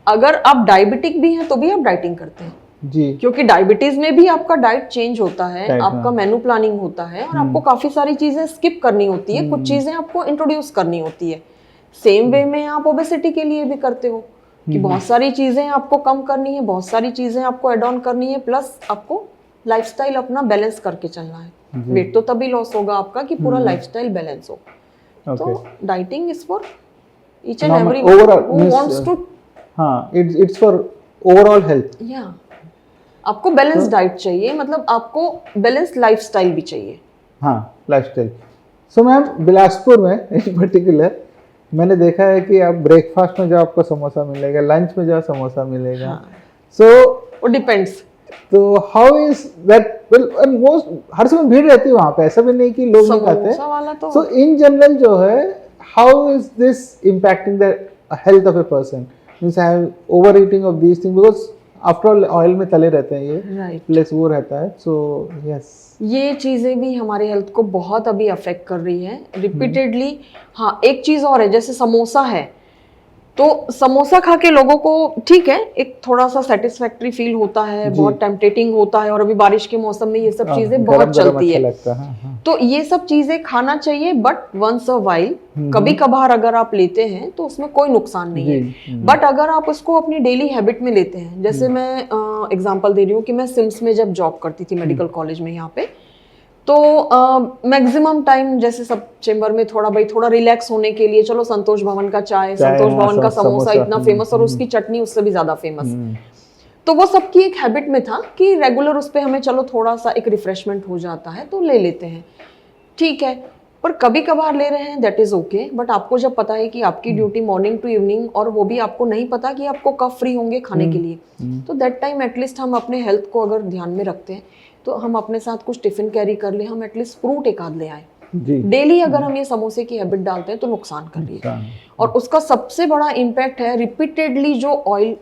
अगर आप डायबिटिक भी हैं तो भी आप डाइटिंग करते हैं जी, क्योंकि डायबिटीज में भी आपका डाइट चेंज होता है, आपका मेनू प्लानिंग होता है और आपको काफी सारी चीजें स्किप करनी होती है, कुछ चीजें आपको इंट्रोड्यूस करनी होती है। सेम वे में आप ओबेसिटी के लिए भी करते हो कि बहुत सारी चीजें आपको कम करनी है, बहुत सारी चीजें आपको एड ऑन करनी है, प्लस आपको लाइफस्टाइल अपना बैलेंस करके चलना है। वेट तो तभी लॉस होगा आपका कि पूरा लाइफस्टाइल बैलेंस हो। तो dieting is for each and everyone who wants to, हाँ, इट्स फॉर ओवरऑल हेल्थ। या आपको बैलेंस डाइट चाहिए, मतलब आपको बैलेंस लाइफस्टाइल भी चाहिए। हाँ, लाइफस्टाइल। सो मैम, बिलासपुर में इन पर्टिकुलर मैंने देखा है कि आप ब्रेकफास्ट में जो आपको समोसा मिलेगा, लंच में जो समोसा मिलेगा, सो वो डिपेंड्स। तो how is that? Well, most हर समय भीड़ रहती है वहाँ पे, ऐसा भी नहीं कि लोग नहीं खाते। सो इन जनरल जो है, how is this impacting the health of a person? Means I have over eating of these thing, because after all oil में तले रहते हैं ये, राइट, प्लस वो रहता है। सो यस, ये चीज़ें भी हमारे हेल्थ को बहुत अभी अफेक्ट कर रही है रिपीटेडली। हाँ, एक चीज़ और है, जैसे समोसा है, तो समोसा खा के लोगों को ठीक है, एक थोड़ा सा सेटिस्फैक्टरी फील होता है, बहुत टेम्पटेटिंग होता है, और अभी बारिश के मौसम में ये सब चीजें बहुत चलती है। तो ये सब चीजें खाना चाहिए, बट वंस अ वाइल, कभी कभार अगर आप लेते हैं तो उसमें कोई नुकसान नहीं है। बट अगर आप उसको अपनी डेली हैबिट में लेते हैं, जैसे मैं एग्जांपल दे रही हूँ कि मैं सिम्स में जब जॉब करती थी मेडिकल कॉलेज में यहाँ पे, तो मैक्सिमम टाइम जैसे सब चेंबर में थोड़ा रिलैक्स होने के लिए, चलो संतोष भवन का चाय, संतोष भवन का समोसा इतना फेमस, और उसकी चटनी उससे भी ज्यादा फेमस, तो वो सबकी एक हैबिट में था कि रेगुलर उस पे हमें चलो थोड़ा सा एक रिफ्रेशमेंट हो जाता है तो ले लेते हैं, ठीक है। पर कभी कभार ले रहे हैं, दैट इज ओके। बट आपको जब पता है कि आपकी ड्यूटी मॉर्निंग टू इवनिंग, और वो भी आपको नहीं पता कि आपको कब फ्री होंगे खाने के लिए, तो दैट टाइम एटलीस्ट हम अपने हेल्थ को अगर ध्यान में रखते हैं तो हम अपने साथ कुछ टिफिन कैरी कर ले, हम एटलीस्ट फ्रूट एक आध ले आए। डेली अगर हम ये समोसे की हैबिट डालते हैं तो नुकसान कर रही है, और उसका सबसे बड़ा इम्पैक्ट है रिपीटेडली जो ऑयल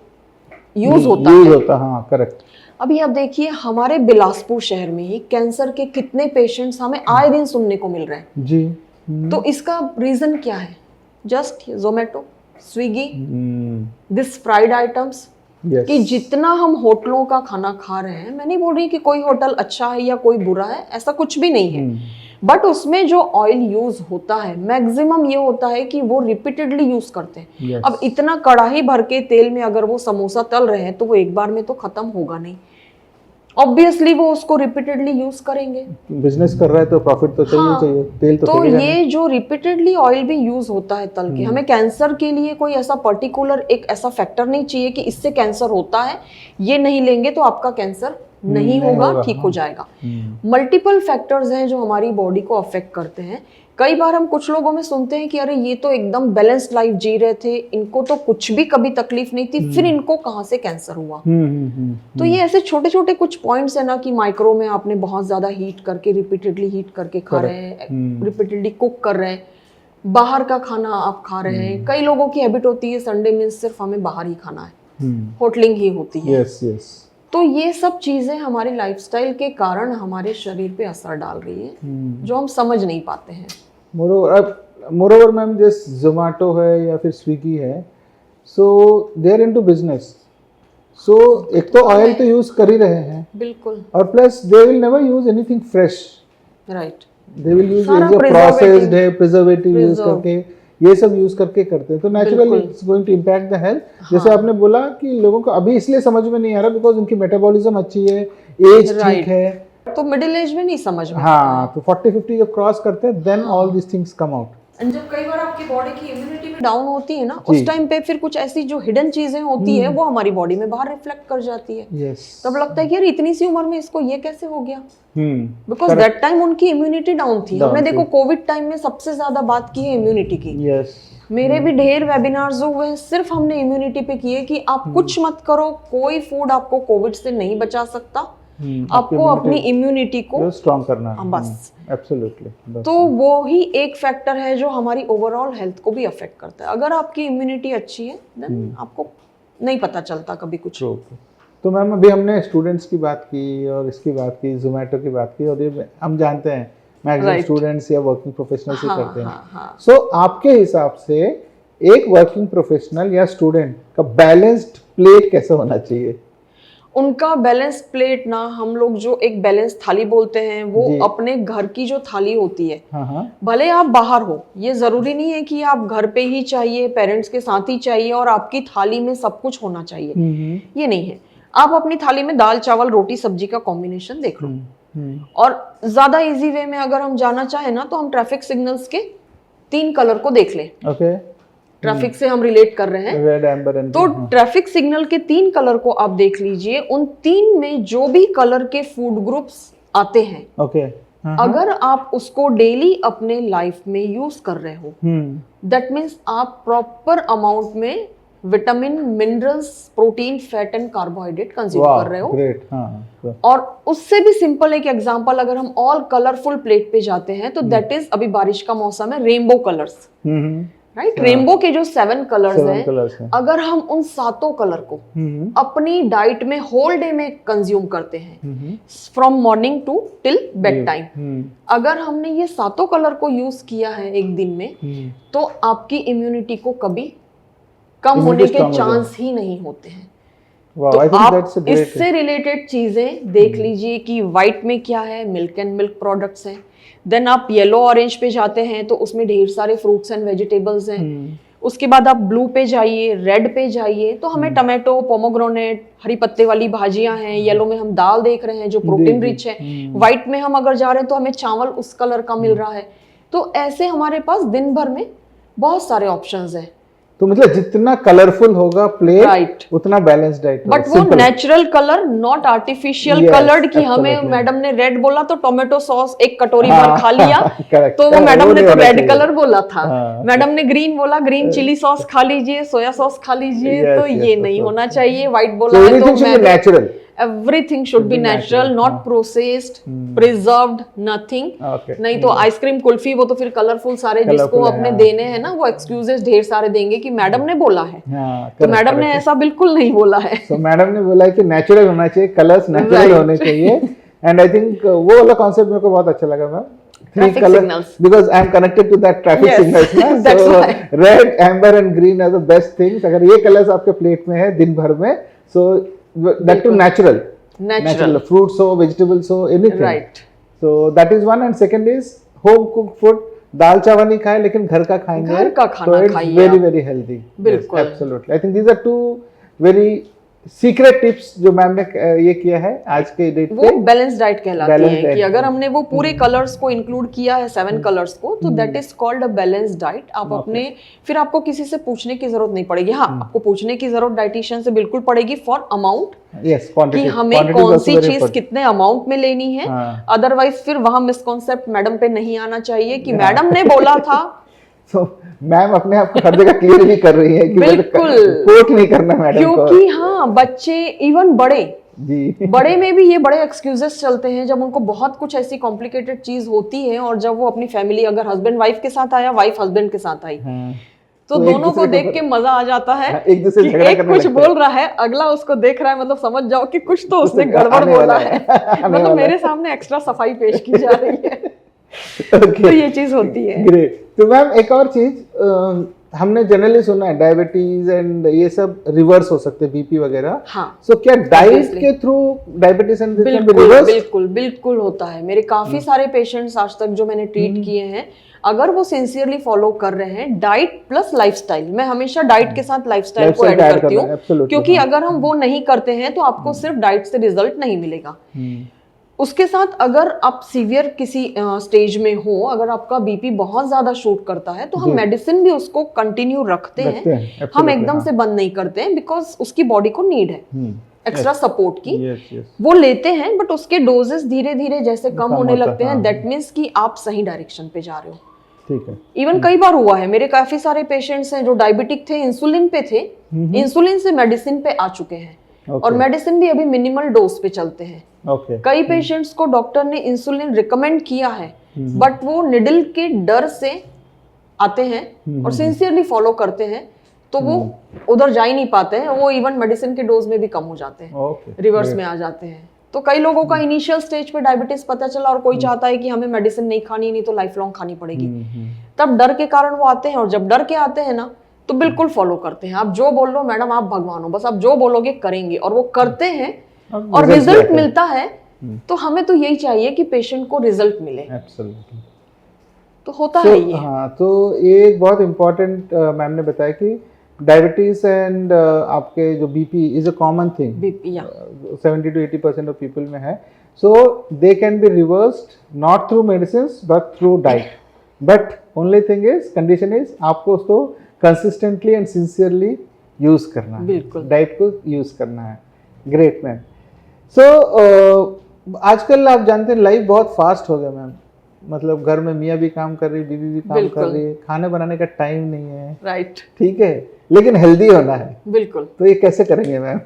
यूज होता है। हाँ, करेक्ट। अभी आप देखिए हमारे बिलासपुर शहर में ही कैंसर के कितने पेशेंट्स हमें आए दिन सुनने को मिल रहे हैं जी। तो इसका रीजन क्या है? Just Zomato, Swiggy, this fried items. कि जितना हम होटलों का खाना खा रहे हैं, मैं नहीं बोल रही कि कोई होटल अच्छा है या कोई बुरा है, ऐसा कुछ भी नहीं है, बट उसमें जो ऑयल यूज होता है मैक्सिमम ये होता है कि वो रिपीटेडली यूज करते हैं। अब इतना कढ़ाई भर के तेल में अगर वो समोसा तल रहे हैं तो वो एक बार में तो खत्म होगा नहीं, ऑब्वियसली वो उसको रिपीटेडली यूज करेंगे। बिजनेस कर रहा है तो प्रॉफिट तो चाहिए, चाहिए तेल तो ये जो रिपीटेडली ऑयल भी यूज होता है तल के, हमें कैंसर के लिए कोई ऐसा पर्टिकुलर एक ऐसा फैक्टर नहीं चाहिए कि इससे कैंसर होता है, ये नहीं लेंगे तो आपका कैंसर नहीं होगा, ठीक हो जाएगा। मल्टीपल फैक्टर्स हैं जो हमारी बॉडी को अफेक्ट करते हैं। कई बार हम कुछ लोगों में सुनते हैं कि अरे ये तो एकदम बैलेंस्ड लाइफ जी रहे थे, इनको तो कुछ भी कभी तकलीफ नहीं थी, फिर इनको कहाँ से कैंसर हुआ। तो ये ऐसे छोटे छोटे कुछ पॉइंट्स है ना कि माइक्रो में आपने बहुत ज्यादा हीट करके, रिपीटेडली हीट करके खा रहे हैं, रिपीटेडली कुक कर रहे हैं, बाहर का खाना आप खा रहे हैं। कई लोगों की हैबिट होती है संडे में सिर्फ हमें बाहर ही खाना है, होटलिंग ही होती है। तो ये सब चीजें हमारी लाइफस्टाइल के कारण हमारे शरीर पे असर डाल रही है, जो हम समझ नहीं पाते हैं। मोरोवर मैम, जिस जोमेटो है या फिर स्विगी है, so they are into business, सो एक तो ऑयल तो यूज कर ही रहे हैं, बिल्कुल, और plus they will never use anything fresh, right, they will use सारा जो प्रोसेस्ड preservative, है, प्रिजर्वेटिव यूज preserve। करके, ये सब यूज करके करते हैं, तो नेचुरली बिल्कुल। It's going to impact the health. जैसे आपने बोला कि लोगों को अभी इसलिए समझ में नहीं आ रहा बिकॉज उनकी मेटाबॉलिज्म अच्छी है, एज ठीक Right। है, तो मिडिल एज में नहीं समझ में। हाँ, तो 40-50 जब क्रॉस करते हैं then all this things come out. And जब कई बार आपकी बॉडी की इम्यूनिटी भी डाउन होती है ना, उस टाइम पे फिर कुछ ऐसी जो हिडन चीजें होती है वो हमारी बॉडी में बाहर रिफ्लेक्ट कर जाती है। यस, तब लगता है कि यार इतनी सी उम्र में इसको ये कैसे हो गया, बिकॉज correct। दैट टाइम उनकी इम्यूनिटी डाउन थी। Down हमने थी। देखो कोविड टाइम में सबसे ज्यादा बात की है इम्यूनिटी की। यस, मेरे भी ढेर वेबिनार्स हुए हैं, सिर्फ हमने इम्यूनिटी पे किए कि आप कुछ मत करो, कोई फूड आपको कोविड से नहीं बचा सकता, आपको अपनी इम्यूनिटी को स्ट्रॉन्ग करना है, बस। एब्सोल्युटली। तो वो ही एक फैक्टर है जो हमारी ओवरऑल हेल्थ को भी अफेक्ट करता है। अगर आपकी इम्यूनिटी अच्छी है देन आपको नहीं पता चलता कभी कुछ। तो मैम अभी हमने स्टूडेंट्स की बात की और इसकी बात की, जोमेटो की बात की, और ये हम जानते हैं मैक्सिमम Right। स्टूडेंट्स या वर्किंग प्रोफेशनल्स ही हाँ, करते हैं। हाँ, हाँ। सो आपके हिसाब से एक वर्किंग प्रोफेशनल या स्टूडेंट का बैलेंस्ड प्लेट कैसे होना चाहिए? उनका बैलेंस प्लेट ना, हम लोग जो एक बैलेंस थाली बोलते हैं वो जी। अपने घर की जो थाली होती है, हाँ हाँ, भले आप बाहर हो, ये जरूरी नहीं है कि आप घर पे ही चाहिए, पेरेंट्स के साथ ही चाहिए और आपकी थाली में सब कुछ होना चाहिए, ये नहीं है। आप अपनी थाली में दाल चावल रोटी सब्जी का कॉम्बिनेशन देख लो। और ज्यादा इजी वे में अगर हम जाना चाहें ना, तो हम ट्रैफिक सिग्नल्स के 3 कलर को देख लें। ओके, ट्रैफिक से हम रिलेट कर रहे हैं, रेड, एम्बर एंड तो ट्रैफिक सिग्नल के 3 कलर को आप देख लीजिए। उन 3 में जो भी कलर के फूड ग्रुप्स आते हैं, ओके, अगर आप उसको डेली अपने लाइफ में यूज कर रहे हो, दैट मीन्स आप प्रॉपर अमाउंट में vitamin, minerals, protein, fat and carbohydrate consume कर रहे हो। ग्रेट, हाँ। और उससे भी सिंपल एक एग्जांपल, अगर हम ऑल कलरफुल प्लेट पे जाते हैं तो दैट इज, अभी बारिश का मौसम है, रेनबो कलर्स, राइट। रेनबो के जो 7 कलर्स हैं, अगर हम उन 7 कलर को अपनी डाइट में होल डे में कंज्यूम करते हैं, from morning to till bed time, अगर हमने ये 7 कलर को यूज किया है एक दिन में, तो आपकी इम्यूनिटी को कभी कम होने के चांस ही नहीं होते हैं। Wow, तो I think आप that's a great इससे रिलेटेड चीजें देख लीजिए कि व्हाइट में क्या है, मिल्क एंड मिल्क प्रोडक्ट्स हैं। देन आप येलो ऑरेंज पे जाते हैं तो उसमें ढेर सारे फ्रूट्स एंड वेजिटेबल्स हैं। उसके बाद आप ब्लू पे जाइए, रेड पे जाइए, तो हमें टमाटो, पोमोग्रेनेट, हरी पत्ते वाली भाजियां हैं। येलो में हम दाल देख रहे हैं जो प्रोटीन रिच है। व्हाइट में हम अगर जा रहे हैं तो हमें चावल उस कलर का मिल रहा है। तो ऐसे हमारे पास दिन भर में बहुत सारे ऑप्शंस हैं। तो मतलब जितना कलरफुल होगा प्लेट, Right। उतना बैलेंस्ड डाइट। बट वो natural colour, not artificial coloured, कि हमें मैडम ने रेड बोला तो टोमेटो सॉस एक कटोरी भर खा लिया, तो वो मैडम ने तो रेड कलर बोला था। मैडम ने ग्रीन बोला, ग्रीन चिली सॉस खा लीजिए, सोया सॉस खा लीजिए, तो ये नहीं होना चाहिए। व्हाइट बोला है तो natural, everything should be natural, not processed, preserved, nothing। नहीं तो आइसक्रीम, कुल्फी, वो तो फिर कलरफुल सारे जिसको अपने देने हैं ना, वो एक्सक्यूजेस ढेर सारे देंगे कि मैडम ने बोला है। तो मैडम ने ऐसा बिल्कुल नहीं बोला है। तो मैडम ने बोला है कि नेचुरल होना चाहिए, कलर्स नेचुरल होने चाहिए। एंड आई थिंक वो वाला कॉन्सेप्ट मेरे को बहुत अच्छा लगा ma'am. Traffic signals, because I am connected to that traffic signals ना, that's so why। red, amber and green are the best things। अगर ये कलर्स आपके प्लेट में है दिन भर में, so that too natural fruits हो, vegetables हो, anything, right। so that is one। and second is home cooked food। दाल चावल नहीं खाए लेकिन घर का खाएंगे, घर का खाना खाइए, वेरी वेरी हेल्दी। बिल्कुल, absolutely. I think these are 2 very secret tips जो मैम ने ये किया है आज के डेट पे। वो बैलेंस डाइट कहलाती है कि अगर हमने वो पूरे कलर्स को इंक्लूड किया है, 7 कलर्स को, तो that is called a balance diet. आप अपने, फिर आपको किसी से पूछने की जरूरत नहीं पड़ेगी। हाँ, आपको पूछने की जरूरत डाइटिशियन से बिल्कुल पड़ेगी फॉर अमाउंट, कि हमें कौन सी चीज कितने अमाउंट में लेनी है। अदरवाइज फिर वहां मिसकॉन्सेप्ट मैडम पे नहीं आना चाहिए कि मैडम ने बोला था। So, मैम अपने आप को हर जगह क्लियर भी कर रही है कि बिल्कुल कोट नहीं करना मैडम को, क्योंकि हाँ, बच्चे इवन बड़े जी बड़े में भी ये बड़े एक्सक्यूजेस चलते हैं जब उनको बहुत कुछ ऐसी कॉम्प्लिकेटेड चीज होती है, और जब वो अपनी फैमिली, अगर हस्बैंड वाइफ के साथ आया, वाइफ हस्बैंड के साथ आई, तो दोनों को देख के मजा आ जाता है। एक दूसरे कि एक कुछ बोल रहा है, अगला उसको देख रहा है, मतलब समझ जाओ कि कुछ तो उसने गड़बड़ बोला है। मतलब मेरे सामने एक्स्ट्रा सफाई पेश की जा रही है। तो ये चीज होती है। ग्रेट। तो मैम एक और चीज, हमने जनरली सुना है डायबिटीज एंड ये सब रिवर्स हो सकते हैं, बीपी वगैरह। हाँ, सो क्या डाइट के थ्रू डायबिटीज एंड बिल्कुल बिल्कुल बिल्कुल होता है। मेरे काफी सारे पेशेंट्स आज तक जो मैंने ट्रीट किए हैं, अगर वो सिंसियरली फॉलो कर रहे हैं डाइट प्लस लाइफस्टाइल, मैं हमेशा डाइट के साथ लाइफस्टाइल को ऐड करती हूँ, क्योंकि अगर हम वो नहीं करते हैं तो आपको सिर्फ डाइट से रिजल्ट नहीं मिलेगा। उसके साथ अगर आप सीवियर किसी स्टेज में हो, अगर आपका बीपी बहुत ज्यादा शूट करता है, तो हम मेडिसिन भी उसको कंटिन्यू रखते हैं। हम एकदम से बंद नहीं करते हैं, बिकॉज उसकी बॉडी को नीड है एक्स्ट्रा सपोर्ट की। वो लेते हैं, बट उसके डोजेस धीरे धीरे जैसे कम होने लगते हैं, दैट मीन्स कि आप सही डायरेक्शन पे जा रहे हो। ठीक है। इवन कई बार हुआ है, मेरे काफी सारे पेशेंट्स हैं जो डायबिटिक थे, इंसुलिन पे थे, इंसुलिन से मेडिसिन पे आ चुके हैं, और मेडिसिन भी अभी मिनिमल डोज पे चलते हैं। कई पेशेंट्स को डॉक्टर ने इंसुलिन रिकमेंड किया है, बट वो निडल के डर से आते हैं और सिंसियरली फॉलो करते हैं, तो वो उधर जा ही नहीं पाते हैं, वो इवन मेडिसिन के डोज में भी कम हो जाते हैं, रिवर्स में आ जाते हैं। तो कई लोगों का इनिशियल स्टेज पे डायबिटीज पता चला और कोई चाहता है कि हमें मेडिसिन नहीं खानी, नहीं तो लाइफ लॉन्ग खानी पड़ेगी, तब डर के कारण वो आते हैं, और जब डर के आते हैं ना तो बिल्कुल फॉलो करते हैं। आप जो बोल लो मैडम, आप भगवान हो, बस आप जो बोलोगे करेंगे, और वो करते हैं और रिजल्ट मिलता है। तो हमें तो यही चाहिए कि पेशेंट को रिजल्ट मिले। एब्सोल्युटली। तो होता है ये। हाँ, तो ये एक बहुत इम्पोर्टेंट मैम ने बताया कि डायबिटीज एंड आपके जो BP is a common thing, BP 70 to 80% of people में है। So they can be reversed not through medicine but through diet, but only thing is, condition is आपको उसको कंसिस्टेंटली एंड सिंसियरली यूज करना है, बिल्कुल diet को use करना है। Great ma'am. सो आजकल आप जानते हैं लाइफ बहुत फास्ट हो गया मैम, मतलब घर में मियाँ भी काम कर रही, बीवी भी काम कर रही है, खाने बनाने का टाइम नहीं है, राइट, ठीक है, लेकिन हेल्दी होना है। बिल्कुल। तो ये कैसे करेंगे मैम?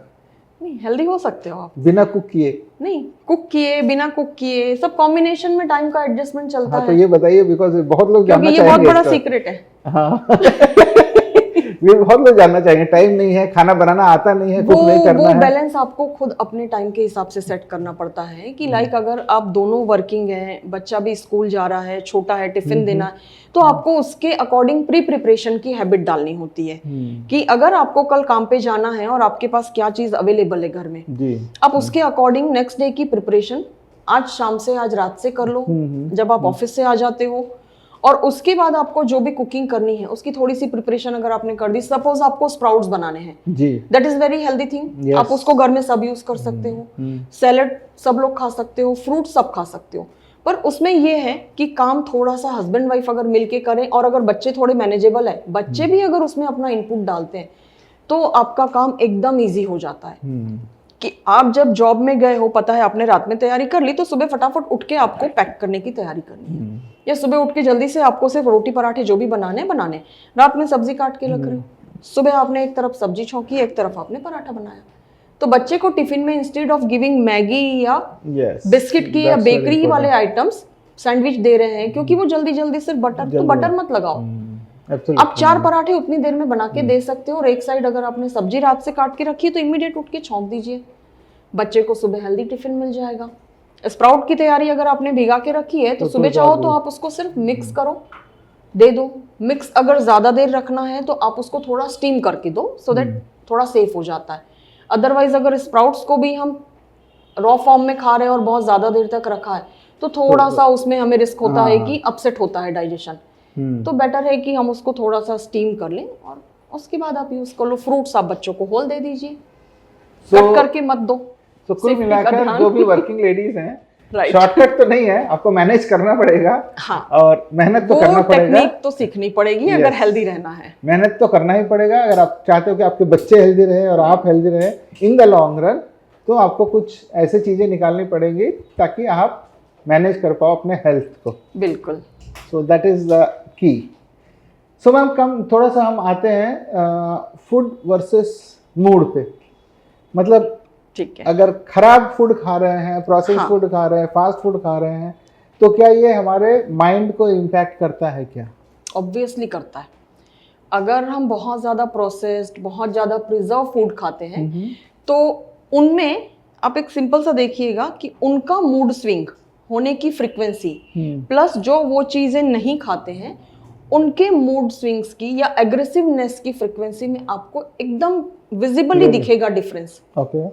नहीं, हेल्दी हो सकते हो आप बिना कुक किए? नहीं, कुक किए, बिना कुक किए, सब कॉम्बिनेशन में टाइम का एडजस्टमेंट चलता है। तो ये बताइए, बिकॉज बहुत लोग जानना चाहेंगे, ये बहुत बड़ा सीक्रेट है। हाँ ये बहुत लोग जानना चाहेंगे, टाइम नहीं है, खाना बनाना आता नहीं है, कुक नहीं करना है। वो बैलेंस आपको खुद अपने टाइम के हिसाब से सेट करना पड़ता है कि लाइक अगर आप दोनों वर्किंग हैं, बच्चा भी स्कूल जा रहा है, छोटा है, टिफिन देना है, तो आपको उसके अकॉर्डिंग प्री प्रिपरेशन की हैबिट डालनी होती है कि अगर आपको कल काम पे जाना है और आपके पास क्या चीज अवेलेबल है घर में जी, आप उसके अकॉर्डिंग नेक्स्ट डे की प्रिपरेशन आज शाम से, आज रात से कर लो जब आप ऑफिस से आ जाते हो। और उसके बाद आपको जो भी कुकिंग करनी है उसकी थोड़ी सी प्रिपरेशन अगर आपने कर दी, सपोज आपको स्प्राउट्स बनाने हैं जी, that is very healthy thing, आप उसको घर में सब यूज कर सकते हो, सैलेड सब लोग खा सकते हो, फ्रूट सब खा सकते हो, पर उसमें ये है कि काम थोड़ा सा हस्बैंड वाइफ अगर मिलके करें, और अगर बच्चे थोड़े मैनेजेबल है, बच्चे भी अगर उसमें अपना इनपुट डालते हैं, तो आपका काम एकदम ईजी हो जाता है। कि आप जब जॉब में गए हो, पता है आपने रात में तैयारी कर ली, तो सुबह फटाफट उठ के आपको पैक करने की तैयारी करनी है, या सुबह उठ के जल्दी से आपको सिर्फ रोटी पराठे जो भी बनाने, रात में सब्जी काट के रख रहे हो, सुबह आपने एक तरफ सब्जी छौंकी, एक तरफ आपने पराठा बनाया। तो बच्चे को टिफिन में इंस्टेड ऑफ गिविंग मैगी या बिस्किट की या बेकरी वाले आइटम्स सैंडविच दे रहे हैं, क्योंकि वो जल्दी जल्दी सिर्फ बटर, तो बटर मत लगाओ। आप 4 पराठे उतनी देर में बना के दे सकते हो, और एक साइड अगर आपने सब्जी रात से काट के रखी है तो इमीडिएट उठ के छौंक दीजिए, बच्चे को सुबह हेल्दी टिफिन मिल जाएगा। स्प्राउट की तैयारी अगर आपने भिगा के रखी है तो सुबह चाहो तो आप उसको सिर्फ मिक्स करो, दे दो। मिक्स अगर ज्यादा देर रखना है तो आप उसको थोड़ा स्टीम करके दो, सो दैट थोड़ा सेफ हो जाता है। अदरवाइज अगर स्प्राउट्स को भी हम रॉ फॉर्म में खा रहे हैं और बहुत ज्यादा देर तक रखा है तो थोड़ा सा उसमें हमें रिस्क होता है कि अपसेट होता है डाइजेशन। तो बेटर है कि हम उसको थोड़ा सा स्टीम कर लें और उसके बाद आप यूज कर लो। फ्रूट्स आप बच्चों को होल दे दीजिए, कट करके मत दो। तो कुल मिलाकर जो भी वर्किंग लेडीज हैं, शॉर्टकट तो नहीं है, आपको मैनेज करना पड़ेगा। हाँ, और मेहनत तो करना पड़ेगा, टेक्निक तो सीखनी पड़ेगी अगर हेल्दी रहना है। मेहनत तो करना ही पड़ेगा अगर आप चाहते हो कि आपके बच्चे हेल्दी रहे और आप हेल्दी रहे इन द लॉन्ग रन, तो आपको कुछ ऐसे चीजें निकालनी पड़ेंगी ताकि आप मैनेज कर पाओ अपने हेल्थ को। बिल्कुल, so that is the key. So ma'am थोड़ा सा हम आते हैं फूड वर्सेस मूड पे। मतलब ठीक है, अगर खराब फूड खा रहे हैं, प्रोसेस फूड खा रहे हैं, फास्ट फूड खा रहे हैं, तो क्या ये हमारे माइंड को इम्पैक्ट करता है क्या? ऑब्वियसली करता है। अगर हम बहुत ज़्यादा प्रोसेस्ड, बहुत ज़्यादा प्रिजर्व फूड खाते हैं तो उनमें आप एक सिंपल सा देखिएगा कि उनका मूड स्विंग होने की फ्रिक्वेंसी प्लस जो वो चीज़ें नहीं खाते हैं उनके मूड स्विंग्स की या एग्रेसिवनेस की फ्रिक्वेंसी में आपको एकदम विजिबली दिखेगा डिफरेंस। ओके।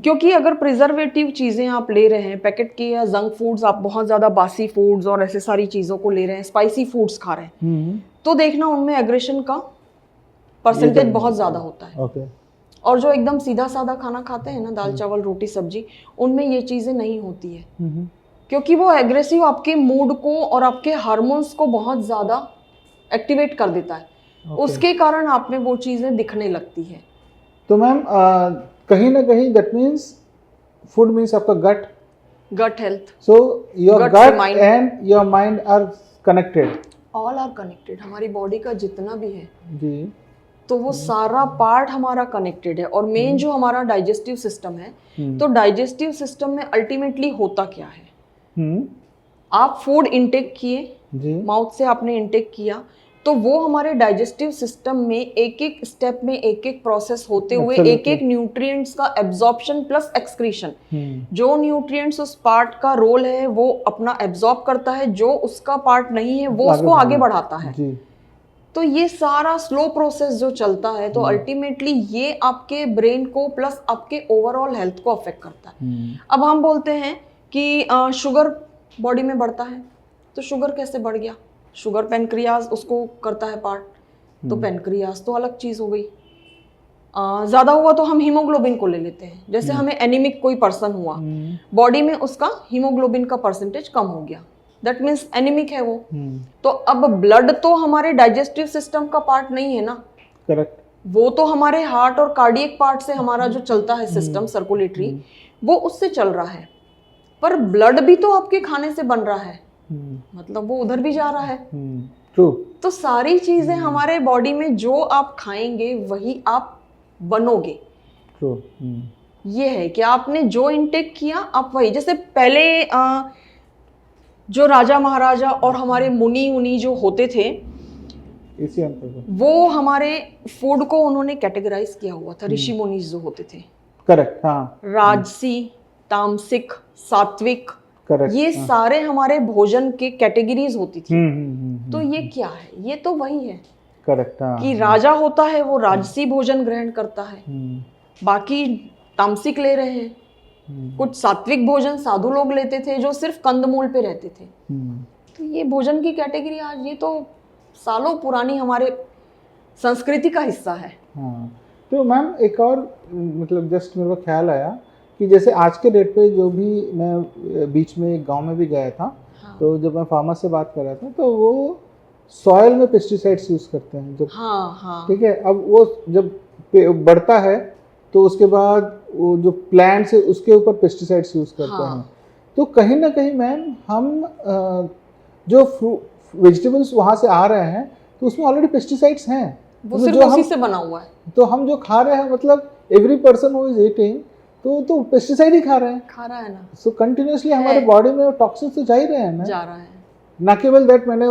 क्योंकि अगर प्रिजर्वेटिव चीजें आप ले रहे हैं, पैकेट की या जंक फूड्स, आप बहुत ज्यादा बासी फूड्स और ऐसे सारी चीजों को ले रहे हैं, स्पाइसी फूड्स खा रहे हैं, तो देखना उनमें एग्रेशन का परसेंटेज बहुत ज्यादा होता है। ओके। और जो एकदम सीधा साधा खाना खाते हैं ना, दाल चावल रोटी सब्जी, उनमें ये चीजें नहीं होती है, क्योंकि वो एग्रेसिव आपके मूड को और आपके हार्मोन्स को बहुत ज्यादा एक्टिवेट कर देता है। उसके कारण आप में वो चीजें दिखने लगती है। तो मैम कहीं ना कहीं दैट मीन्स फूड मीन्स आपका gut health. So your Gut gut से mind। And your mind are connected. All are connected. हमारी बॉडी का जितना भी है जी, तो वो सारा पार्ट हमारा कनेक्टेड है। और मेन जो हमारा डाइजेस्टिव सिस्टम है, तो डाइजेस्टिव सिस्टम में अल्टीमेटली होता क्या है, आप फूड इंटेक किए, जी, माउथ से आपने इंटेक किया, तो वो हमारे डाइजेस्टिव सिस्टम में एक एक स्टेप में एक एक प्रोसेस होते हुए एक एक न्यूट्रिएंट्स का एब्जॉर्प्शन प्लस एक्सक्रीशन, जो न्यूट्रिएंट्स उस पार्ट का रोल है वो अपना एब्जॉर्ब करता है, जो उसका पार्ट नहीं है वो उसको आगे बढ़ाता है। जी। तो ये सारा स्लो प्रोसेस जो चलता है, तो अल्टीमेटली ये आपके ब्रेन को प्लस आपके ओवरऑल हेल्थ को अफेक्ट करता है। अब हम बोलते हैं कि शुगर बॉडी में बढ़ता है, तो शुगर कैसे बढ़ गया? शुगर पेनक्रियाज उसको करता है पार्ट, तो पेनक्रियाज तो अलग चीज हो गई। ज्यादा हुआ तो हम हीमोग्लोबिन को ले लेते हैं। जैसे हमें एनीमिक कोई पर्सन हुआ, बॉडी में उसका हीमोग्लोबिन का परसेंटेज कम हो गया, दैट मीन्स एनीमिक है वो। तो अब ब्लड तो हमारे डाइजेस्टिव सिस्टम का पार्ट नहीं है ना, करेक्ट। वो तो हमारे हार्ट और कार्डियक पार्ट से हमारा जो चलता है सिस्टम सर्कुलेटरी, वो उससे चल रहा है। पर ब्लड भी तो आपके खाने से बन रहा है, मतलब वो उधर भी जा रहा है। ट्रू। तो सारी चीजें हमारे बॉडी में जो आप खाएंगे वही आप बनोगे। ट्रू। ये है कि आपने जो इंटेक किया आप वही। जैसे पहले जो राजा महाराजा और हमारे मुनि उनी जो होते थे, इसी अंतर वो हमारे फूड को उन्होंने कैटेगराइज किया हुआ था। ऋषि मुनि जो होते थे, करेक्ट। हाँ, राजसी, तामसिक, सात्विक, करेक्ट। ये सारे हमारे भोजन के कैटेगरीज होती थी। तो ये क्या है? ये तो वही है, करेक्ट। हाँ, कि राजा होता है वो राजसी भोजन ग्रहण करता है, बाकी तामसिक ले रहे हैं। कुछ सात्विक भोजन साधु लोग लेते थे जो सिर्फ कंदमूल पे रहते थे। तो ये भोजन की कैटेगरी आज ये तो सालों पुरानी हमारे संस्कृति का हिस्सा है। हाँ, तो मैम एक और मतलब जस्ट मेरे को ख्याल आया कि जैसे आज के डेट पे जो भी मैं बीच में एक गांव में भी गया था, हाँ। तो जब मैं फार्मर से बात कर रहा था तो वो सॉइल में पेस्टिसाइड्स यूज़ करते हैं जब, हाँ। ठीक है। अब वो जब बढ़ता है तो उसके बाद वो जो प्लांट्स है उसके ऊपर पेस्टिसाइड्स यूज़ करते हैं। तो कहीं ना कहीं मैम हम जो वेजिटेबल्स वहाँ से आ रहे हैं तो उसमें ऑलरेडी पेस्टिसाइड्स हैं, वो सिर्फ उसी से बना हुआ है। तो हम जो खा रहे हैं मतलब every person who is eating तो पेस्टिसाइड ही खा रहे हैं ना। सो कंटिन्यूसली हमारे बॉडी में टॉक्सिन्स तो जा ही रहे हैं ना, जा रहा है। ना केवल दैट, मैंने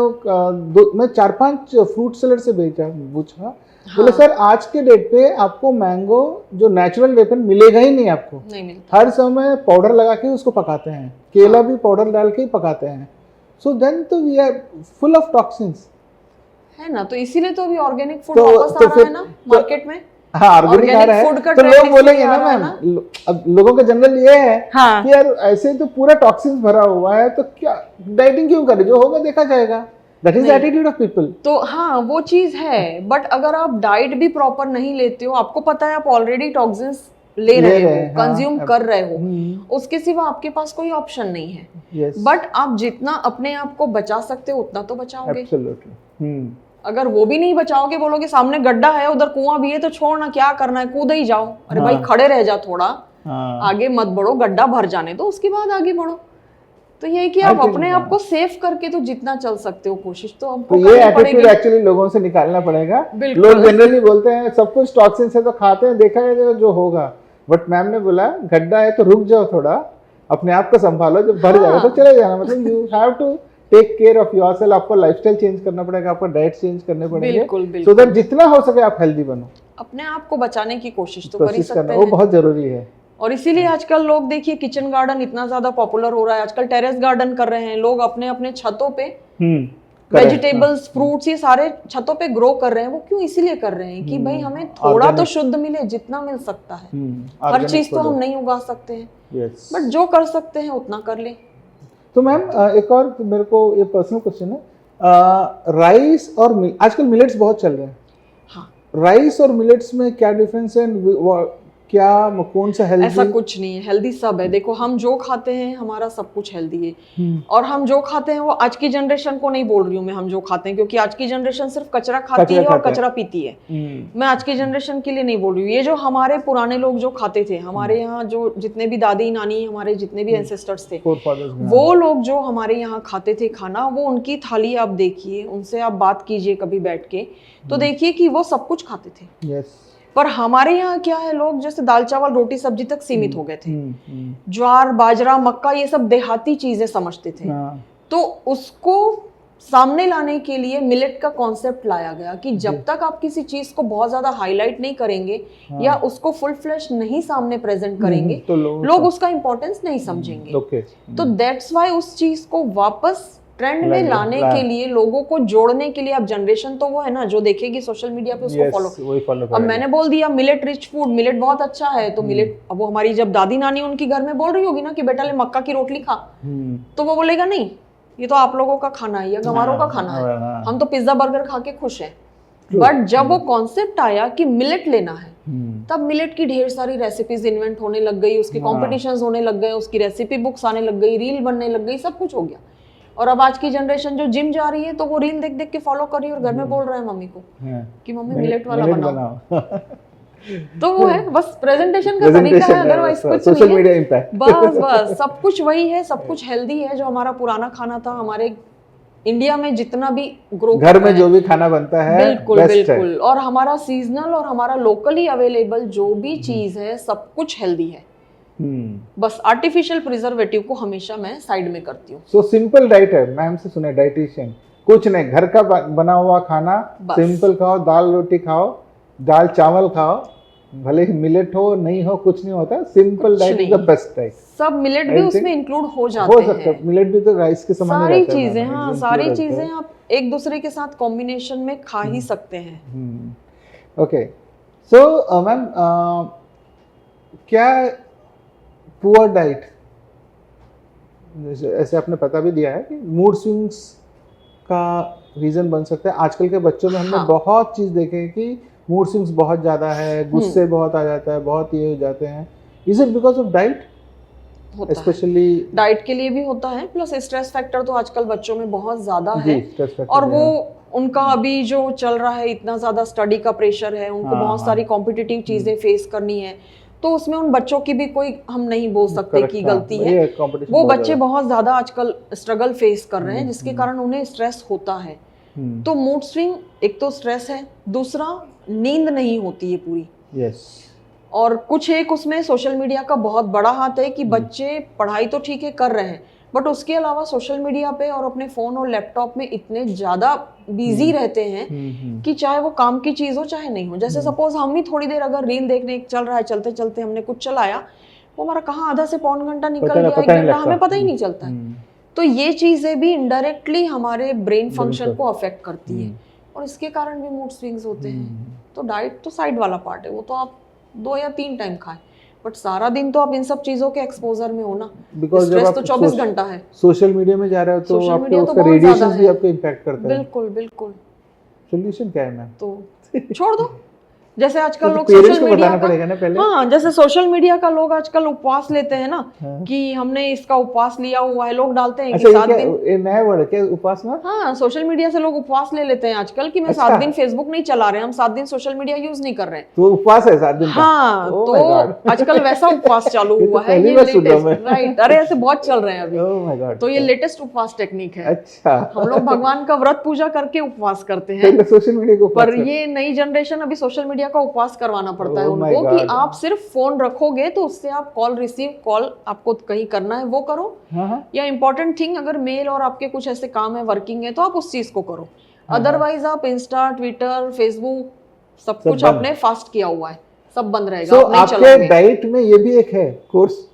मैं 4-5 फ्रूट सेलर से पूछा, बोले सर आज के डेट पे आपको मैंगो जो नेचुरल वेपन मिलेगा ही नहीं, आपको नहीं मिलता। हर समय पाउडर लगा के उसको पकाते हैं, केला भी पाउडर डाल के ही पकाते हैं। सो देन तो we are full of toxins है ना। तो इसीलिए तो अभी ऑर्गेनिक फूड वापस आ रहा है ना मार्केट में। हाँ, ऑर्गेनिक आ रहा है तो लोग बोलेंगे ना मैम, अब लोगों का जनरल ये है कि यार ऐसे तो पूरा टॉक्सिन्स भरा हुआ है तो क्या डाइटिंग क्यों करें, जो होगा देखा जाएगा। That is the attitude of people. तो हाँ, वो चीज है। बट अगर आप डाइट भी प्रॉपर नहीं लेते हो, आपको पता है आप ऑलरेडी टॉक्सिन्स ले रहे हो, कंज्यूम कर रहे हो, उसके सिवा आपके पास कोई ऑप्शन नहीं है। बट आप जितना अपने आप को बचा सकते हो उतना तो बचाओगे। एब्सोल्युटली। अगर वो भी नहीं बचाओगे, बोलोगे सामने गड्ढा है उधर कुआं भी है तो छोड़ना, क्या करना है, कूद ही जाओ। अरे भाई खड़े रह जा थोड़ा, आगे मत बढ़ो, गड्ढा भर जाने दो उसके बाद आगे बढ़ो। तो ये कि आप अपने आप को सेफ करके तो जितना चल सकते हो कोशिश तो हमको ये एटीट्यूड एक्चुअली लोगों से निकालना पड़ेगा। लोग जनरली बोलते हैं सब कुछ टॉक्सिन से तो खाते हैं, देखा है जो होगा। बट मैम ने बोला गड्ढा है तो रुक जाओ थोड़ा, अपने आप को संभालो, जब भर जाएगा तो चले जाना। मतलब you have to take care of yourself. आपको लाइफस्टाइल चेंज करना पड़ेगा, आपको डाइट चेंज करने पड़ेंगे, सो दैट जितना हो सके आप हेल्दी बनो। अपने आप को बचाने की कोशिश तो कर ही सकते हैं, वो बहुत जरूरी है। और इसीलिए आजकल लोग देखिए किचन गार्डन इतना ज्यादा पॉपुलर हो रहा है। आजकल टेरेस गार्डन कर रहे हैं लोग अपने अपने छतों पे। वेजिटेबल्स, फ्रूट्स, ये सारे छतों पे ग्रो कर रहे हैं। वो क्यों इसीलिए कर रहे हैं कि भाई हमें थोड़ा तो शुद्ध मिले, जितना मिल सकता है। हर चीज तो हम नहीं उगा सकते हैं, बट जो कर सकते हैं उतना कर ले। तो मैम एक और मेरे को ये पर्सनल क्वेश्चन है, राइस और आजकल मिलेट्स बहुत चल रहे हैं। हाँ, राइस और मिलेट्स में क्या डिफरेंस है, क्या कौन सा हेल्दी? ऐसा कुछ नहीं है, हेल्दी सब है। देखो हम जो खाते हैं हमारा सब कुछ हेल्दी है। और हम जो खाते हैं वो आज की जनरेशन को नहीं बोल रही हूँ मैं, हम जो खाते हैं, क्योंकि आज की जनरेशन सिर्फ कचरा खाती है और कचरा पीती है। मैं आज की जनरेशन के लिए नहीं बोल रही हूँ। ये जो हमारे पुराने लोग जो खाते थे, हमारे यहाँ जो जितने भी दादी नानी, हमारे जितने भी एंसेस्टर्स थे, वो लोग जो हमारे यहाँ खाते थे खाना, वो उनकी थाली आप देखिए, उनसे आप बात कीजिए कभी बैठ के, तो देखिए कि वो सब कुछ खाते थे। पर हमारे यहाँ क्या है, लोग जैसे दाल चावल रोटी सब्जी तक सीमित हो गए थे। ज्वार बाजरा मक्का ये सब देहाती चीजें समझते थे। तो उसको सामने लाने के लिए मिलेट का कॉन्सेप्ट लाया गया कि जब तक आप किसी चीज को बहुत ज्यादा हाईलाइट नहीं करेंगे या उसको फुल फ्लैश नहीं सामने प्रेजेंट करेंगे, तो लोग उसका इंपॉर्टेंस नहीं समझेंगे। तो दैट्स वाई उस चीज को वापस ट्रेंड में लाने के लिए, लोगों को जोड़ने के लिए, अब जनरेशन तो वो है ना जो देखेगी सोशल मीडिया पे उसको फॉलो। अब मैंने बोल दिया मिलेट रिच फूड, मिलेट बहुत अच्छा है, तो मिलेट, अब वो हमारी जब दादी नानी उनकी घर में बोल रही होगी ना कि बेटा ले मक्का की रोटली खा, तो वो बोलेगा नहीं ये तो आप लोगों का खाना है या गंवारों का खाना है, हम तो पिज्जा बर्गर खा के खुश हैं। बट जब वो कॉन्सेप्ट आया कि मिलेट लेना है, तब मिलेट की ढेर सारी रेसिपीज इन्वेंट होने लग गई, उसके कॉम्पिटिशंस होने लग गए, उसकी रेसिपी बुक्स आने लग गई, रील बनने लग गई, सब कुछ हो गया। और अब आज की जनरेशन जो जिम जा रही है तो वो रील देख देख के फॉलो कर रही है और घर में बोल रहा है मम्मी को कि मम्मी मिलेट वाला बनाओ। तो वो है बस प्रेजेंटेशन का तरीका है, अदरवाइज कुछ सोशल नहीं मीडिया है। इंपैक्ट बस सब कुछ वही है, सब कुछ हेल्दी है। जो हमारा पुराना खाना था, हमारे इंडिया में जितना भी ग्रो घर में जो भी खाना बनता है बिल्कुल बिल्कुल, और हमारा सीजनल और हमारा लोकली अवेलेबल जो भी चीज है सब कुछ हेल्दी है। बस आर्टिफिशियल प्रिजर्वेटिव को हमेशा मैं साइड में करती हूँ। सो सिंपल डाइट है, मैम से सुने डाइटिशियन, कुछ नहीं, घर का बना हुआ खाना सिंपल खाओ, दाल रोटी खाओ, दाल चावल खाओ, भले ही मिलेट हो नहीं हो कुछ नहीं होता, simple diet is the best diet. सब मिलेट भी उसमें इंक्लूड हो जाते हैं, मिलेट भी तो राइस के समान सारी चीजें। हाँ, सारी चीजें आप एक दूसरे के साथ कॉम्बिनेशन में खा ही सकते हैं। ओके, सो मैम क्या पुअर डाइट, ऐसे आपने पता भी दिया है कि मूड स्विंग्स का रीजन बन सकता है। आजकल के बच्चों में हमने बहुत चीज देखे हैं कि मूड स्विंग्स बहुत ज्यादा है, गुस्से बहुत आ जाता है, बहुत ये हो जाते हैं। Is it because of diet? Specially diet के लिए भी होता है, प्लस स्ट्रेस फैक्टर तो आजकल बच्चों में बहुत ज्यादा है। और वो उनका अभी जो चल रहा है, इतना ज्यादा स्टडी का प्रेशर है, उनको बहुत सारी कॉम्पिटिटिव चीजें फेस करनी है, तो उसमें उन बच्चों की भी कोई हम नहीं बोल सकते कि गलती है। वो बच्चे बहुत ज्यादा आजकल स्ट्रगल फेस कर रहे हैं, जिसके कारण उन्हें स्ट्रेस होता है। तो मूड स्विंग एक तो स्ट्रेस है, दूसरा नींद नहीं होती है पूरी। और कुछ एक उसमें सोशल मीडिया का बहुत बड़ा हाथ है कि बच्चे पढ़ाई तो ठीक है कर रहे हैं, बट उसके अलावा सोशल मीडिया पे और अपने फोन और लैपटॉप में इतने ज्यादा बिजी रहते हैं कि चाहे वो काम की चीज हो चाहे नहीं हो। जैसे सपोज हम ही थोड़ी देर अगर रील देखने चल रहा है, चलते चलते हमने कुछ चलाया, वो हमारा कहाँ आधा से पौन घंटा निकल गया, 1 घंटा, हमें पता ही नहीं चलता है। तो ये चीजें भी इनडायरेक्टली हमारे ब्रेन फंक्शन को अफेक्ट करती है, और इसके कारण भी मूड स्विंग्स होते हैं। तो डाइट तो साइड वाला पार्ट है, वो तो आप 2 या 3 टाइम खाएं, बट सारा दिन तो आप इन सब चीजों के एक्सपोजर में हो ना। स्ट्रेस तो 24 घंटा है। सोशल मीडिया में जा रहे हो तो आपके उसका रेडिएशन भी आपको इम्पैक्ट करता है। बिल्कुल बिल्कुल। सॉल्यूशन क्या है मैम? तो छोड़ दो। जैसे आजकल लोग सोशल मीडिया का, हाँ, जैसे सोशल मीडिया का लोग आजकल उपवास लेते हैं ना, कि हमने इसका उपवास लिया हुआ है, लोग डालते हैं कि 7 दिन। ये नया वर्ड है क्या उपवास में? हाँ, सोशल मीडिया से लोग उपवास ले लेते हैं आजकल कि मैं 7 दिन फेसबुक नहीं चला रहे, हम 7 दिन सोशल मीडिया यूज नहीं कर रहे हैं, तो उपवास है 7 दिन का। हाँ, तो आजकल वैसा उपवास चालू हुआ है, ये लेटेस्ट, राइट। अरे ऐसे बहुत चल रहे हैं अभी, तो ये लेटेस्ट उपवास टेक्निक है। अच्छा, हम लोग भगवान का व्रत पूजा करके उपवास करते हैं, सोशल मीडिया को। पर ये नई जनरेशन अभी सोशल मीडिया का उपवास करवाना पड़ता है उनको कि आप सिर्फ फोन रखोगे तो उससे आप कॉल रिसीव, कॉल आपको कहीं करना है वो करो, या इंपॉर्टेंट थिंग अगर मेल और आपके कुछ ऐसे काम है, वर्किंग है, तो आप उस चीज को करो। अदरवाइज आप इंस्टा, ट्विटर, फेसबुक सब कुछ आपने फास्ट किया हुआ है, सब बंद रहेगा, आप नहीं चलाओगे। आपके डाइट में ये भी एक है कोर्स,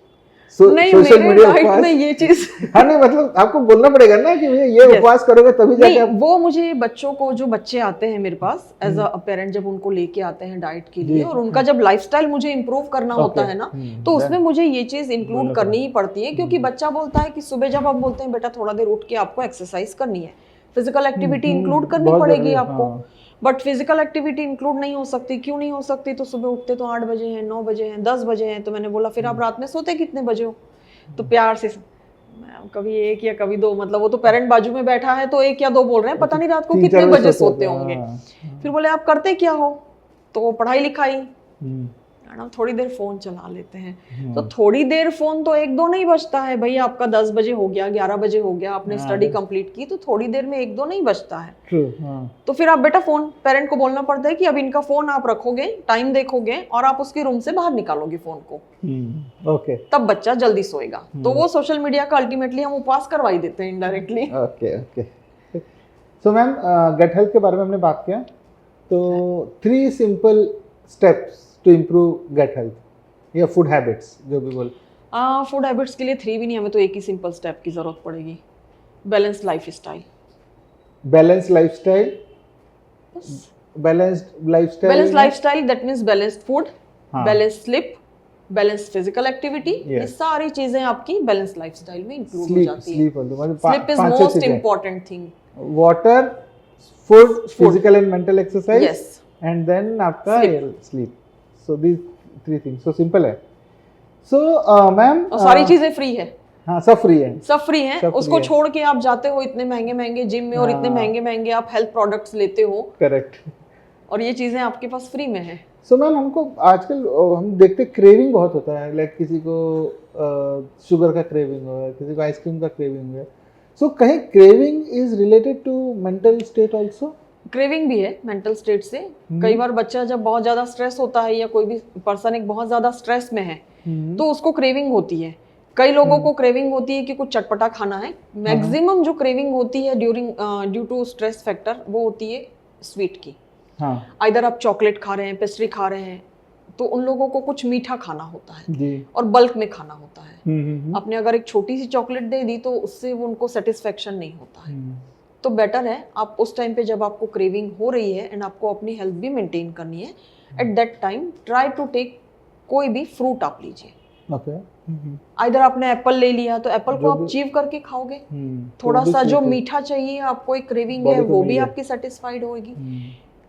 नहीं, सोशल मेरे मीडिया डाइट उपवास। में ये चीज हाँ नहीं, मतलब आपको बोलना पड़ेगा ना कि भैया ये Yes. उपवास करोगे तभी जाके नहीं, आप। वो मुझे बच्चों को, जो बच्चे आते हैं मेरे पास एज अ पेरेंट, जब उनको लेके आते हैं डाइट के लिए, जी, और उनका जब लाइफस्टाइल मुझे इम्प्रूव करना होता है ना, तो उसमें then मुझे ये चीज इंक्लूड बोलना करनी ही पड़ती है, क्योंकि बच्चा बोलता है कि सुबह जब आप बोलते हैं बेटा थोड़ा देर उठ के आपको एक्सरसाइज करनी है, फिजिकल एक्टिविटी इंक्लूड करनी बहुत पड़ेगी जरूरी है, आपको, हाँ। बट फिजिकल एक्टिविटी इंक्लूड नहीं हो सकती। क्यों नहीं हो सकती? तो सुबह उठते तो 8 बजे हैं, 9 बजे हैं, 10 बजे हैं, तो मैंने बोला फिर आप रात में सोते कितने बजे हो? तो प्यार से, मैम कभी 1 या कभी 2, मतलब वो तो पेरेंट बाजू में बैठा है तो 1 या 2 बोल रहे हैं, पता नहीं रात को 3-4 कितने बजे सोते हाँ, होंगे। हाँ। फिर बोले आप करते क्या हो? तो पढ़ाई लिखाई, हम्म, मैडम थोड़ी देर फोन चला लेते हैं। तो थोड़ी देर फोन तो 1-2 नहीं बजता है भैया, आपका 10 बजे हो गया, 11 बजे हो गया, आपने स्टडी कंप्लीट की, तो थोड़ी देर में 1-2 नहीं बजता है। true, हाँ। तो फिर आप बेटा फोन, पेरेंट को बोलना पड़ता है कि अब इनका फोन आप रखोगे, टाइम देखोगे और आप उसके रूम से बाहर निकालोगे फोन को, ओके तब बच्चा जल्दी सोएगा। तो वो सोशल मीडिया का अल्टीमेटली हम उपवास करवा ही देते हैं indirectly. Okay okay. So ma'am, gut health के बारे में हमने बात किया, तो 3 simple steps to improve gut health या फूड हैबिट्स जो भी बोल। फूड हैबिट्स के लिए 3 भी नहीं, हमें तो एक ही सिंपल स्टेप की जरूरत पड़ेगी, balance lifestyle. Balance lifestyle, balanced lifestyle, balance lifestyle that means balanced food, हाँ। Balance sleep, balance physical activity, ये Yes. सारी चीजें आपकी बैलेंस लाइफस्टाइल में इंक्लूड हो स्लीप, जाती है। स्लीप मतलब स्लीप इज 5-6 मोस्ट चीजें, important thing. Water, food, physical and mental exercise, Yes. And then आपका sleep. So these 3 things, so simple है। सो मैम, और सारी चीजें फ्री है, हाँ सब फ्री है, सब फ्री है। सब उसको free है। छोड़ के आप जाते हो इतने महंगे महंगे जिम में, और इतने महंगे महंगे आप हेल्थ प्रोडक्ट्स लेते हो, करेक्ट। और ये चीजें आपके पास फ्री में है। सो मैम, हमको आजकल हम देखते क्रेविंग बहुत होता है, लाइक किसी को शुगर का क्रेविंग हो, किसी को आइसक्रीम का क्रेविंग है। सो कहीं craving is related to mental state also? Craving भी है मेंटल स्टेट से। कई बार बच्चा जब बहुत ज्यादा स्ट्रेस होता है, या कोई भी पर्सन एक बहुत ज्यादा स्ट्रेस में है, तो उसको क्रेविंग होती है। कई लोगों को क्रेविंग होती है कि कुछ चटपटा खाना है। मैक्सिमम जो क्रेविंग होती है ड्यू टू स्ट्रेस फैक्टर, वो होती है स्वीट की। हाँ आइदर आप चॉकलेट खा रहे हैं, पेस्ट्री खा रहे हैं, तो उन लोगों को कुछ मीठा खाना होता है जी। और बल्क में खाना होता है। हम्म। आपने अगर एक छोटी सी चॉकलेट दे दी तो उससे वो उनको सेटिस्फेक्शन नहीं होता है। तो बेटर है आप उस टाइम पे जब आपको क्रेविंग हो रही है एंड आपको अपनी हेल्थ भी मेंटेन करनी है, at that time try to take कोई भी फ्रूट आप लीजिए। ओके। आइदर आपने एप्पल ले लिया तो एप्पल को आप चीव करके खाओगे, थोड़ा सा जो मीठा चाहिए आपको, एक क्रेविंग है वो भी आपकी सेटिस्फाइड होगी।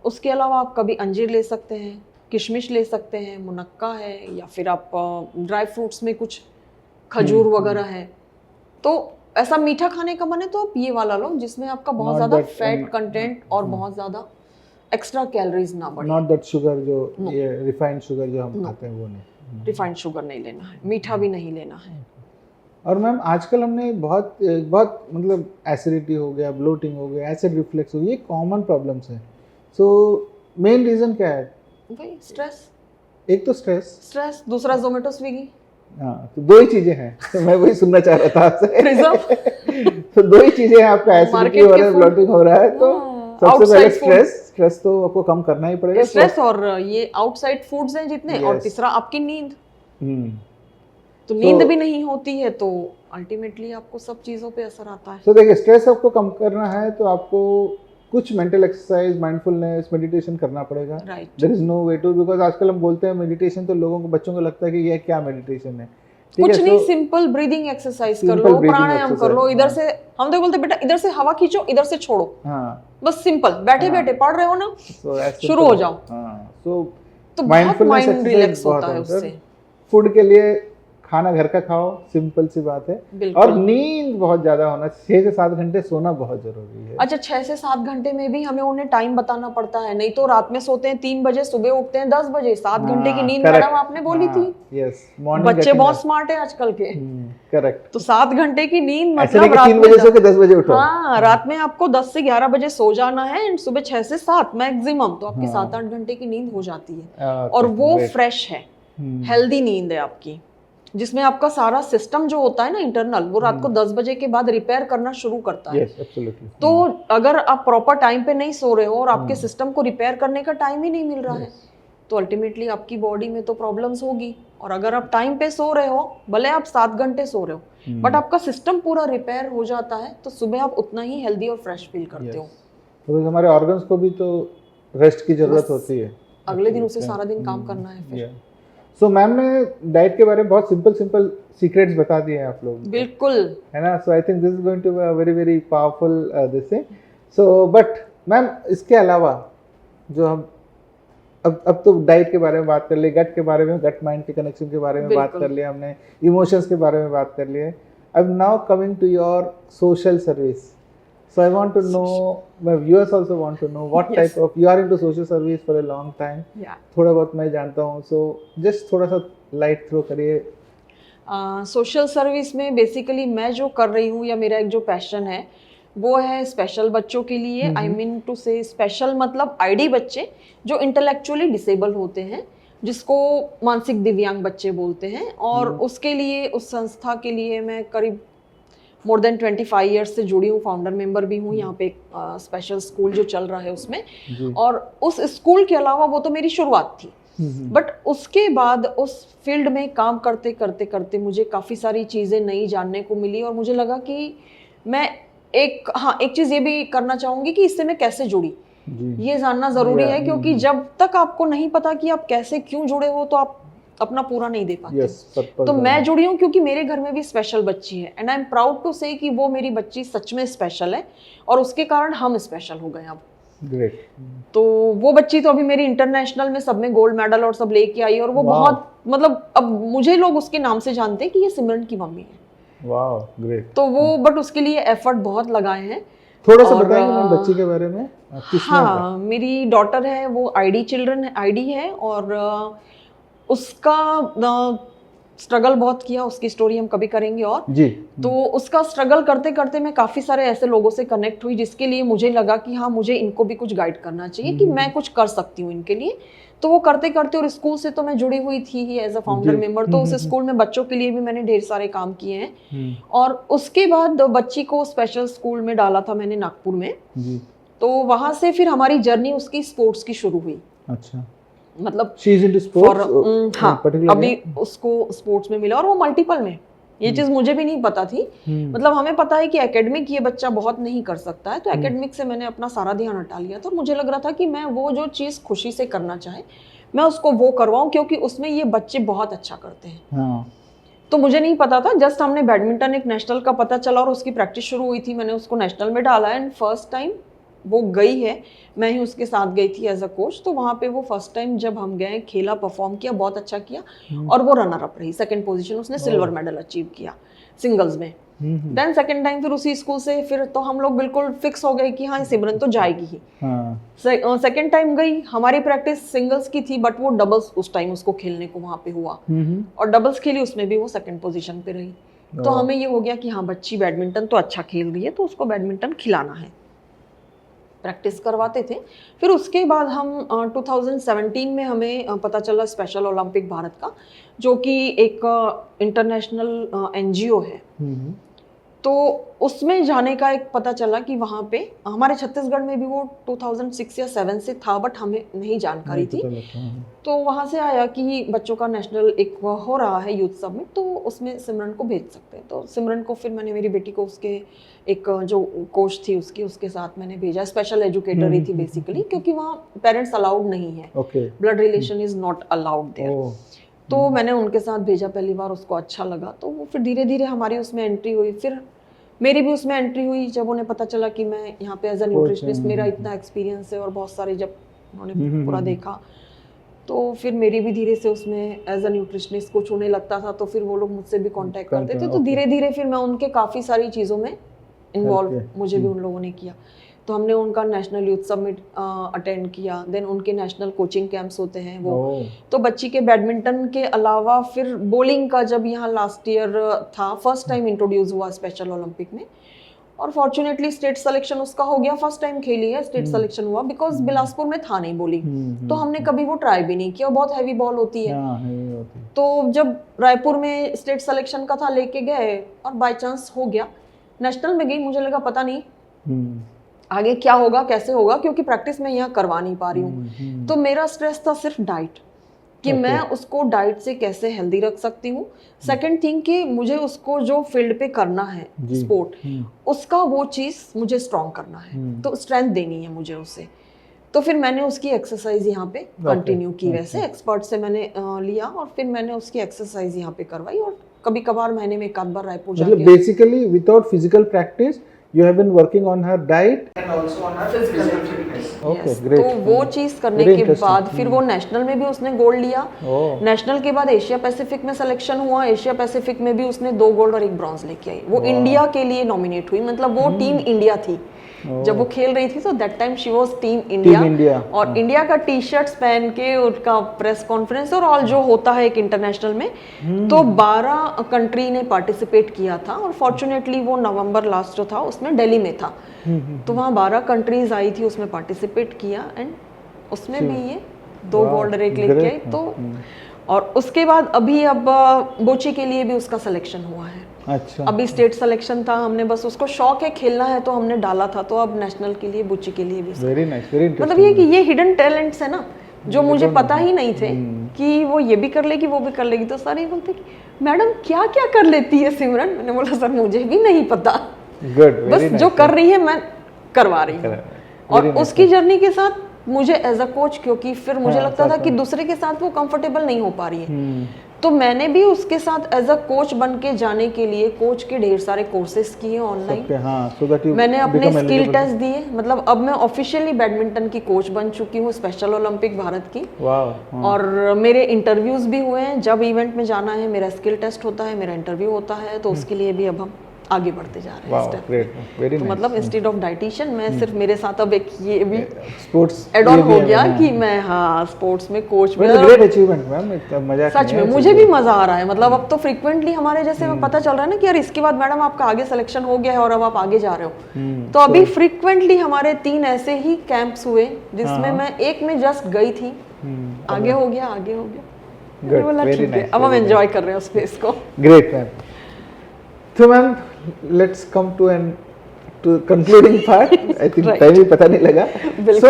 उसके अलावा आप कभी अंजीर ले सकते हैं, किशमिश ले सकते हैं, मुनक्का है, या फिर आप ड्राई फ्रूट्स में कुछ खजूर वगैरह है। तो ऐसा मीठा खाने का मन है तो आप ये वाला लो जिसमें आपका बहुत ज्यादा फैट कंटेंट और बहुत ज्यादा एक्स्ट्रा कैलोरीज ना बढ़े। नॉट दैट शुगर, जो ये रिफाइंड शुगर जो हम खाते हैं वो नहीं। रिफाइंड शुगर नहीं लेना है, मीठा भी नहीं लेना है। और मैम आजकल हमने बहुत बहुत मतलब एसिडिटी हो गया, ब्लोटिंग हो गया, एसिड रिफ्लेक्स हो गया, ये कॉमन प्रॉब्लम्स है। सो मेन रीजन क्या है? भाई स्ट्रेस, एक तो स्ट्रेस, दूसरा जोमेटो स्विगी। हाँ, तो 2 ही चीजें हैं। तो मैं वही सुनना चाह रहा था आपसे। तो 2 ही चीजें हैं, आपका एसिडिटी हो रहा है, ब्लोटिंग हो रहा है, तो सबसे पहले स्ट्रेस तो आपको कम करना ही पड़ेगा। स्ट्रेस और ये आउटसाइड फूड्स हैं जितने, और तीसरा आपकी नींद। तो नींद भी नहीं होती है तो अल्टीमेटली आपको सब चीजों पे असर आता है। तो देखिए, स्ट्रेस आपको कम करना है तो आपको कुछ मेंटल एक्सरसाइज, माइंडफुलनेस, मेडिटेशन करना पड़ेगा। Right. There is no way to, because आजकल हम बोलते हैं मेडिटेशन, तो लोगों को, बच्चों को लगता है कि ये क्या मेडिटेशन है। कुछ नहीं, सिंपल ब्रीदिंग एक्सरसाइज कर लो, प्राणायाम कर लो। इधर से हम तो बोलते बेटा इधर से हवा खींचो, इधर से छोड़ो। हाँ, बस सिंपल बैठे बैठे पढ़ रहे हो ना, शुरू हो जाओ। हाँ, so तो बहुत माइंड रिलैक्स होता है उससे। फूड के लिए खाना घर का खाओ, सिंपल सी बात है। और नींद बहुत ज्यादा होना, 6 से 7 घंटे सोना बहुत जरूरी है। अच्छा, 6 से 7 घंटे में भी हमें उन्हें टाइम बताना पड़ता है, नहीं तो रात में सोते हैं 3 बजे, सुबह उठते हैं 10 बजे। 7 घंटे की नींद मैडम आपने बोली थी। यस, बच्चे बहुत स्मार्ट है आजकल के। करेक्ट। तो 7 घंटे की नींद ऐसे मतलब रात 3 बजे सो के 10 बजे उठो। हाँ, रात में आपको 10 से 11 बजे सो जाना है एंड सुबह 6 से 7 मैक्सिमम, तो आपकी 7-8 घंटे की नींद हो जाती है। और वो फ्रेश है, हेल्दी नींद है आपकी, जिसमें आपका सारा सिस्टम जो होता है ना इंटरनल, वो रात को 10 बजे के बाद रिपेयर करना शुरू करता है। yes, absolutely. तो अगर आप प्रॉपर टाइम पे नहीं सो रहे हो और आपके सिस्टम को रिपेयर करने का टाइम ही नहीं मिल रहा है, तो अल्टीमेटली आपकी बॉडी में तो प्रॉब्लम्स होगी। और अगर आप टाइम पे सो रहे हो, भले आप 7 घंटे सो रहे हो, बट आपका सिस्टम पूरा रिपेयर हो जाता है, तो सुबह आप उतना ही हेल्दी और फ्रेश फील करते हो। तो हमारे ऑर्गन्स को भी तो रेस्ट की जरूरत होती है, अगले दिन उसे सारा दिन काम करना है फिर। सो मैम ने डाइट के बारे में बहुत सिंपल सीक्रेट्स बता दिए हैं आप लोग, बिल्कुल, है ना। So I think this is going to be a very very powerful this thing. So but ma'am, इसके अलावा जो हम अब तो डाइट के बारे में बात कर लिए, गट के बारे में, गट माइंड के कनेक्शन के बारे में बात कर लिया हमने, इमोशंस के बारे में बात कर लिए। अब now coming to your social service, so I want to know, my viewers also want to know what type of, you are into social service for a long time, थोड़ा बहुत मैं जानता हूँ, so just थोड़ा सा light throw करिए। Social service में basically मैं जो कर रही हूँ, या मेरा एक जो पैशन है वो है स्पेशल बच्चों के लिए। आई मीन टू से स्पेशल मतलब आईडी बच्चे जो इंटेलेक्चुअली डिसेबल होते हैं, जिसको मानसिक दिव्यांग बच्चे बोलते हैं। और उसके लिए, उस संस्था के लिए मैं करीब मोर देन 25 ईयर्स से जुड़ी हूँ, फाउंडर मेंबर भी हूँ। यहाँ पे एक स्पेशल स्कूल जो चल रहा है उसमें, और उस स्कूल के अलावा वो तो मेरी शुरुआत थी, बट उसके बाद उस फील्ड में काम करते करते करते मुझे काफ़ी सारी चीज़ें नई जानने को मिली। और मुझे लगा कि मैं एक चीज़ ये भी करना चाहूँगी कि इससे मैं कैसे जुड़ी, ये जानना ज़रूरी है, क्योंकि जब तक आपको नहीं पता कि आप कैसे क्यों जुड़े हो, तो आप अपना पूरा नहीं दे पाते। तो मैं जुड़ी हूँ क्योंकि मेरे घर में भी स्पेशल बच्ची है, and I am proud to say कि वो मेरी बच्ची सच में स्पेशल है, और उसके कारण हम स्पेशल हो गए अब। ग्रेट। तो वो बच्ची तो अभी मेरी इंटरनेशनल में सब में गोल्ड मेडल और सब लेके आई, और वो बहुत, मतलब अब मुझे लोग उसके नाम से जानते हैं कि ये सिमरन की मम्मी है। Wow, great. तो वो, बट उसके लिए एफर्ट बहुत लगाए हैं। थोड़ा सा बताएंगे मैम बच्ची के बारे में? हाँ, मेरी डॉटर है, वो आईडी चिल्ड्रन आईडी है, और उसका स्ट्रगल बहुत किया, उसकी स्टोरी हम कभी करेंगे और जी। तो उसका स्ट्रगल करते करते मैं काफ़ी सारे ऐसे लोगों से कनेक्ट हुई, जिसके लिए मुझे लगा कि हाँ, मुझे इनको भी कुछ गाइड करना चाहिए, कि मैं कुछ कर सकती हूँ इनके लिए। तो वो करते करते, और स्कूल से तो मैं जुड़ी हुई थी ही एज अ फाउंडर मेंबर, तो उस स्कूल में बच्चों के लिए भी मैंने ढेर सारे काम किए हैं। और उसके बाद बच्ची को स्पेशल स्कूल में डाला था मैंने नागपुर में, तो वहाँ से फिर हमारी जर्नी उसकी स्पोर्ट्स की शुरू हुई। अच्छा, मतलब हाँ, अभी उसको स्पोर्ट्स में मिला, और वो मल्टीपल में, ये चीज मुझे भी नहीं पता थी। मतलब हमें पता है कि एकेडमिक ये बच्चा बहुत नहीं कर सकता है, तो एकेडमिक से मैंने अपना सारा ध्यान हटा लिया था। मुझे लग रहा था कि मैं वो जो चीज खुशी से करना चाहे, मैं उसको वो करवाऊं, क्योंकि उसमें ये बच्चे बहुत अच्छा करते हैं। तो मुझे नहीं पता था, जस्ट हमने बैडमिंटन एक नेशनल का पता चला और उसकी प्रैक्टिस शुरू हुई थी, मैंने उसको नेशनल में डाला, एंड फर्स्ट टाइम वो गई है, मैं ही उसके साथ गई थी एज अ कोच। तो वहाँ पे वो फर्स्ट टाइम जब हम गए, खेला, परफॉर्म किया, बहुत अच्छा किया, और वो रनर अप रही, सेकंड पोजीशन, उसने सिल्वर मेडल अचीव किया सिंगल्स में। देन सेकंड टाइम फिर उसी स्कूल से, फिर तो हम लोग बिल्कुल फिक्स हो गए कि हाँ, सिमरन तो जाएगी ही। सेकंड टाइम गई, हमारी प्रैक्टिस सिंगल्स की थी, बट वो डबल्स उस टाइम उसको खेलने को वहाँ पे हुआ, और डबल्स खेली, उसमें भी वो सेकंड पोजीशन पे रही। तो हमें ये हो गया कि हाँ, बच्ची बैडमिंटन तो अच्छा खेल रही है, तो उसको बैडमिंटन खिलाना है, प्रैक्टिस करवाते थे। फिर उसके बाद हम 2017 में हमें पता चला स्पेशल ओलंपिक भारत का, जो कि एक इंटरनेशनल एनजीओ है, तो उसमें जाने का एक पता चला कि वहाँ पे हमारे छत्तीसगढ़ में भी वो 2006 या 7 से था, बट हमें नहीं जानकारी थी। तो वहाँ से आया कि बच्चों का नेशनल एक हो रहा है यूथ समिट, तो उसमें सिमरन को भेज सकते हैं। तो सिमरन को फिर मैंने, मेरी बेटी को उसके एक जो कोच थी उसके साथ मैंने भेजा, स्पेशल एजुकेटर ही थी बेसिकली, क्योंकि वहाँ पेरेंट्स अलाउड नहीं है, blood relation is not allowed there. तो मैंने उनके साथ भेजा पहली बार, उसको अच्छा लगा, तो वो फिर धीरे धीरे हमारी उसमें एंट्री हुई, फिर मेरी भी उसमें एंट्री हुई जब उन्हें पता चला कि मैं यहाँ पे एज अ न्यूट्रिशनिस्ट, मेरा इतना एक्सपीरियंस है, और बहुत सारे जब उन्होंने पूरा देखा, तो फिर मेरी भी धीरे से उसमें एज अ न्यूट्रिशनिस्ट कुछ होने लगता था, तो फिर वो लोग मुझसे भी कांटेक्ट करते थे, तो धीरे धीरे फिर मैं उनके काफ़ी सारी चीज़ों में इन्वॉल्व, मुझे भी उन लोगों ने किया। तो हमने उनका नेशनल यूथ समिट अटेंड किया, देन उनके नेशनल कोचिंग कैंप्स होते हैं वो, तो बच्ची के बैडमिंटन के अलावा फिर बॉलिंग का जब यहाँ लास्ट ईयर था, फर्स्ट टाइम इंट्रोड्यूस हुआ स्पेशल ओलंपिक में, और फॉर्चुनेटली स्टेट सिलेक्शन उसका हो गया, फर्स्ट टाइम खेली है, स्टेट सिलेक्शन हुआ, बिकॉज बिलासपुर में था नहीं बॉलिंग, तो हमने कभी वो ट्राई भी नहीं किया, बहुत हैवी बॉल होती है। तो जब रायपुर में स्टेट सिलेक्शन का था, लेके गए, और बाय चांस हो गया, नेशनल में गई, मुझे लगा पता नहीं आगे क्या होगा कैसे होगा, क्योंकि प्रैक्टिस मैं यहाँ करवा नहीं पा रही हूँ। तो मेरा स्ट्रेस था सिर्फ डाइट, कि मैं उसको डाइट से कैसे हेल्दी रख सकती हूँ। सेकंड थिंग कि मुझे उसको जो फील्ड पे करना है स्पोर्ट, उसका वो चीज़ मुझे स्ट्रॉन्ग करना है, तो स्ट्रेंथ देनी है मुझे उसे। तो फिर मैंने उसकी एक्सरसाइज यहाँ पे कंटिन्यू की, वैसे एक्सपर्ट से मैंने लिया और फिर मैंने उसकी एक्सरसाइज यहाँ पे करवाई, और कभी कभार महीने में एक आध बार रायपुर जाके। मतलब basically without physical practice you have been working on her diet and also on her physical fitness. Okay, great. तो वो चीज करने के बाद फिर वो नेशनल में भी उसने गोल्ड लिया। नेशनल के बाद एशिया पैसिफिक में सिलेक्शन हुआ, एशिया पैसिफिक में भी उसने 2 गोल्ड और 1 ब्रॉन्ज लेके आई। वो इंडिया के लिए नॉमिनेट हुई, मतलब वो टीम इंडिया थी जब वो खेल रही थी, तो that time she was team India. और इंडिया का टी शर्ट्स पहन के उनका प्रेस कॉन्फ्रेंस और ऑल जो होता है एक इंटरनेशनल में, तो 12 कंट्री ने पार्टिसिपेट किया था, और फॉर्चुनेटली वो नवंबर लास्ट जो था उसमें दिल्ली में था, तो वहाँ 12 कंट्रीज आई थी, उसमें पार्टिसिपेट किया, एंड उसमें भी ये 2 गोल्ड रेक लेके आई। तो और उसके बाद अभी अब बोची के लिए भी उसका सिलेक्शन हुआ है। अच्छा, अभी स्टेट सिलेक्शन था, हमने बस उसको शौक है खेलना है तो हमने डाला था, तो अब नेशनल के लिए बुच्ची के लिए भी। Very nice, very interesting. मतलब ये कि ये हिडन टैलेंट्स है ना, जो मुझे पता ही नहीं थे कि वो ये भी कर लेगी वो भी कर लेगी। तो सारे बोलते कि मैडम क्या क्या कर लेती है सिमरन। मैंने बोला सर मुझे भी नहीं पता, गुड, बस जो कर रही है मैं करवा रही हूँ। और उसकी जर्नी के साथ मुझे एज अ कोच, क्योंकि फिर मुझे लगता था कि दूसरे के साथ वो कंफर्टेबल नहीं हो पा रही है, तो मैंने भी उसके साथ एज अ कोच बन के जाने के लिए कोच के ढेर सारे कोर्सेज किए ऑनलाइन। मैंने अपने स्किल टेस्ट दिए, मतलब अब मैं ऑफिशियली बैडमिंटन की कोच बन चुकी हूँ, स्पेशल ओलंपिक भारत की। और मेरे इंटरव्यूज भी हुए हैं, जब इवेंट में जाना है मेरा स्किल टेस्ट होता है, मेरा इंटरव्यू होता है, तो उसके लिए भी अब हम आगे बढ़ते जा रहे हैं स्टेप। तो मतलब इंस्टेड ऑफ डाइटिशियन मैं सिर्फ मेरे साथ अब एक ये भी स्पोर्ट्स एड ऑन हो गया कि मैं स्पोर्ट्स में कोच भी। ग्रेट अचीवमेंट मैम, मजा सच में मुझे भी मजा आ रहा है। मतलब अब तो फ्रीक्वेंटली हमारे जैसे पता चल रहा है ना कि यार इसके बाद मैडम आपका आगे सिलेक्शन हो गया है और अब आप आगे जा रहे हो। तो अभी फ्रीक्वेंटली हमारे 3 ऐसे ही कैंप्स हुए जिसमें मैं एक में जस्ट गई थी, आगे हो गया। बोला ठीक है, अब हम एंजॉय कर रहे हैं उस फेस को। Great ma'am. तो ma'am let's come to concluding part. I think time ही पता नहीं लगा। सो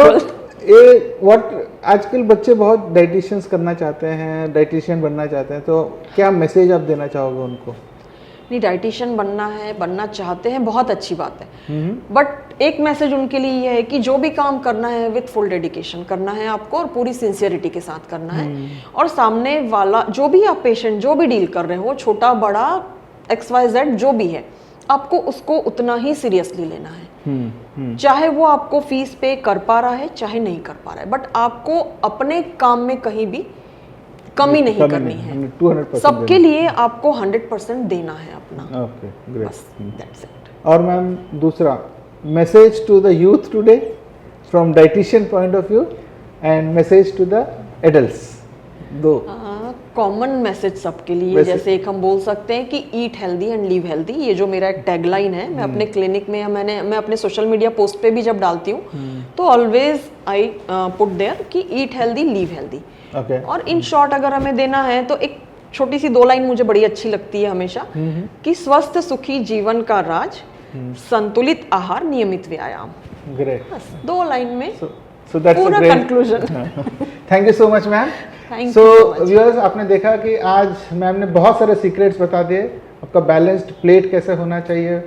व्हाट आजकल बच्चे बहुत डाइटिशियंस करना चाहते हैं, डाइटिशियन बनना चाहते हैं, तो क्या मैसेज आप देना चाहोगे उनको? नहीं, डाइटिशियन बनना चाहते हैं, बहुत अच्छी बात है, बट एक मैसेज उनके लिए ये है कि जो भी काम करना है विथ फुल डेडिकेशन करना है आपको, और पूरी सिंसियरिटी के साथ करना है। और सामने वाला जो भी आप पेशेंट जो भी डील कर रहे हो, छोटा बड़ा XYZ जो भी है, आपको उसको उतना ही सीरियसली लेना है। चाहे वो आपको फीस पे कर पा रहा है चाहे नहीं कर पा रहा है, बट आपको अपने काम में कहीं भी कमी नहीं करनी है। 200% सबके लिए आपको 100% देना है अपना। ओके, ग्रेट, बस दैट्स इट। और मैम दूसरा message to the youth today from dietitian point of view and message to the adults, दो कॉमन मैसेज सबके लिए। जैसे एक हम बोल सकते हैं कि eat healthy and live healthy, ये जो मेरा एक टैगलाइन है, मैं अपने क्लिनिक में मैं अपने सोशल मीडिया पोस्ट पे भी जब डालती हूँ तो ऑलवेज आई पुट देयर कि ईट हेल्दी लिव हेल्दी। और इन शॉर्ट अगर हमें देना है तो एक छोटी सी 2 लाइन मुझे बड़ी अच्छी लगती है हमेशा, कि स्वस्थ सुखी जीवन का राज, संतुलित आहार, नियमित व्यायाम। ग्रेट, बस 2 लाइन में पूरा conclusion. Thank you so much ma'am. So viewers, आपने देखा कि आज मैम ने बहुत सारे सीक्रेट्स बता दिए। आपका बैलेंस्ड प्लेट कैसे होना चाहिए,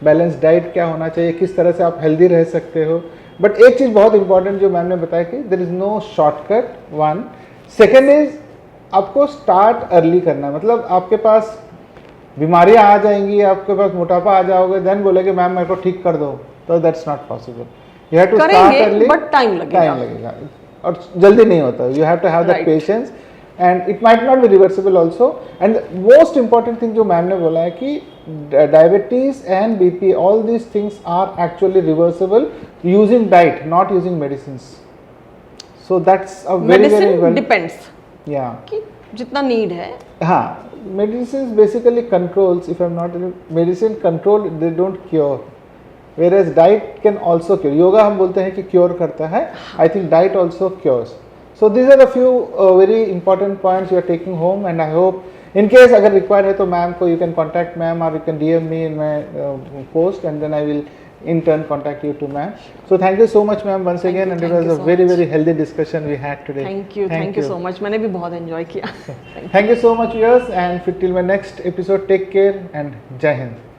बैलेंस्ड डाइट क्या होना चाहिए, किस तरह से आप हेल्दी रह सकते हो। बट एक चीज़ बहुत इंपॉर्टेंट जो मैम ने बताया कि there is no shortcut, 1। Second is आपको स्टार्ट अर्ली करना है। मतलब आपके पास बीमारियां आ जाएंगी, आपके पास मोटापा आ जाओगे, देन बोलेगे मैम मेरे को ठीक कर दो, तो that's not possible. You have to start early, but time लगेगा और जल्दी नहीं होता। You have to have that patience and it might not be reversible also. And most important thing जो मैम ने बोला है कि diabetes and BP, all these things are actually reversible using diet, not using medicine. So that's a very very depends, या जितना need है। हाँ, medicine basically controls, if I am not, medicine control, they don't cure, whereas diet can also cure. Yoga हम बोलते हैं कि cure करता है, I think diet also cures. So these are a few very important points you are taking home, and I hope in case अगर required है तो ma'am को you can contact ma'am or you can DM me in my post and then I will in turn contact you to ma'am. So thank you so much ma'am once again, and it was a very healthy discussion we had today. Thank you so much, मैंने भी बहुत enjoy किया. Thank you so much viewers, and till my next episode, take care and Jai Hind.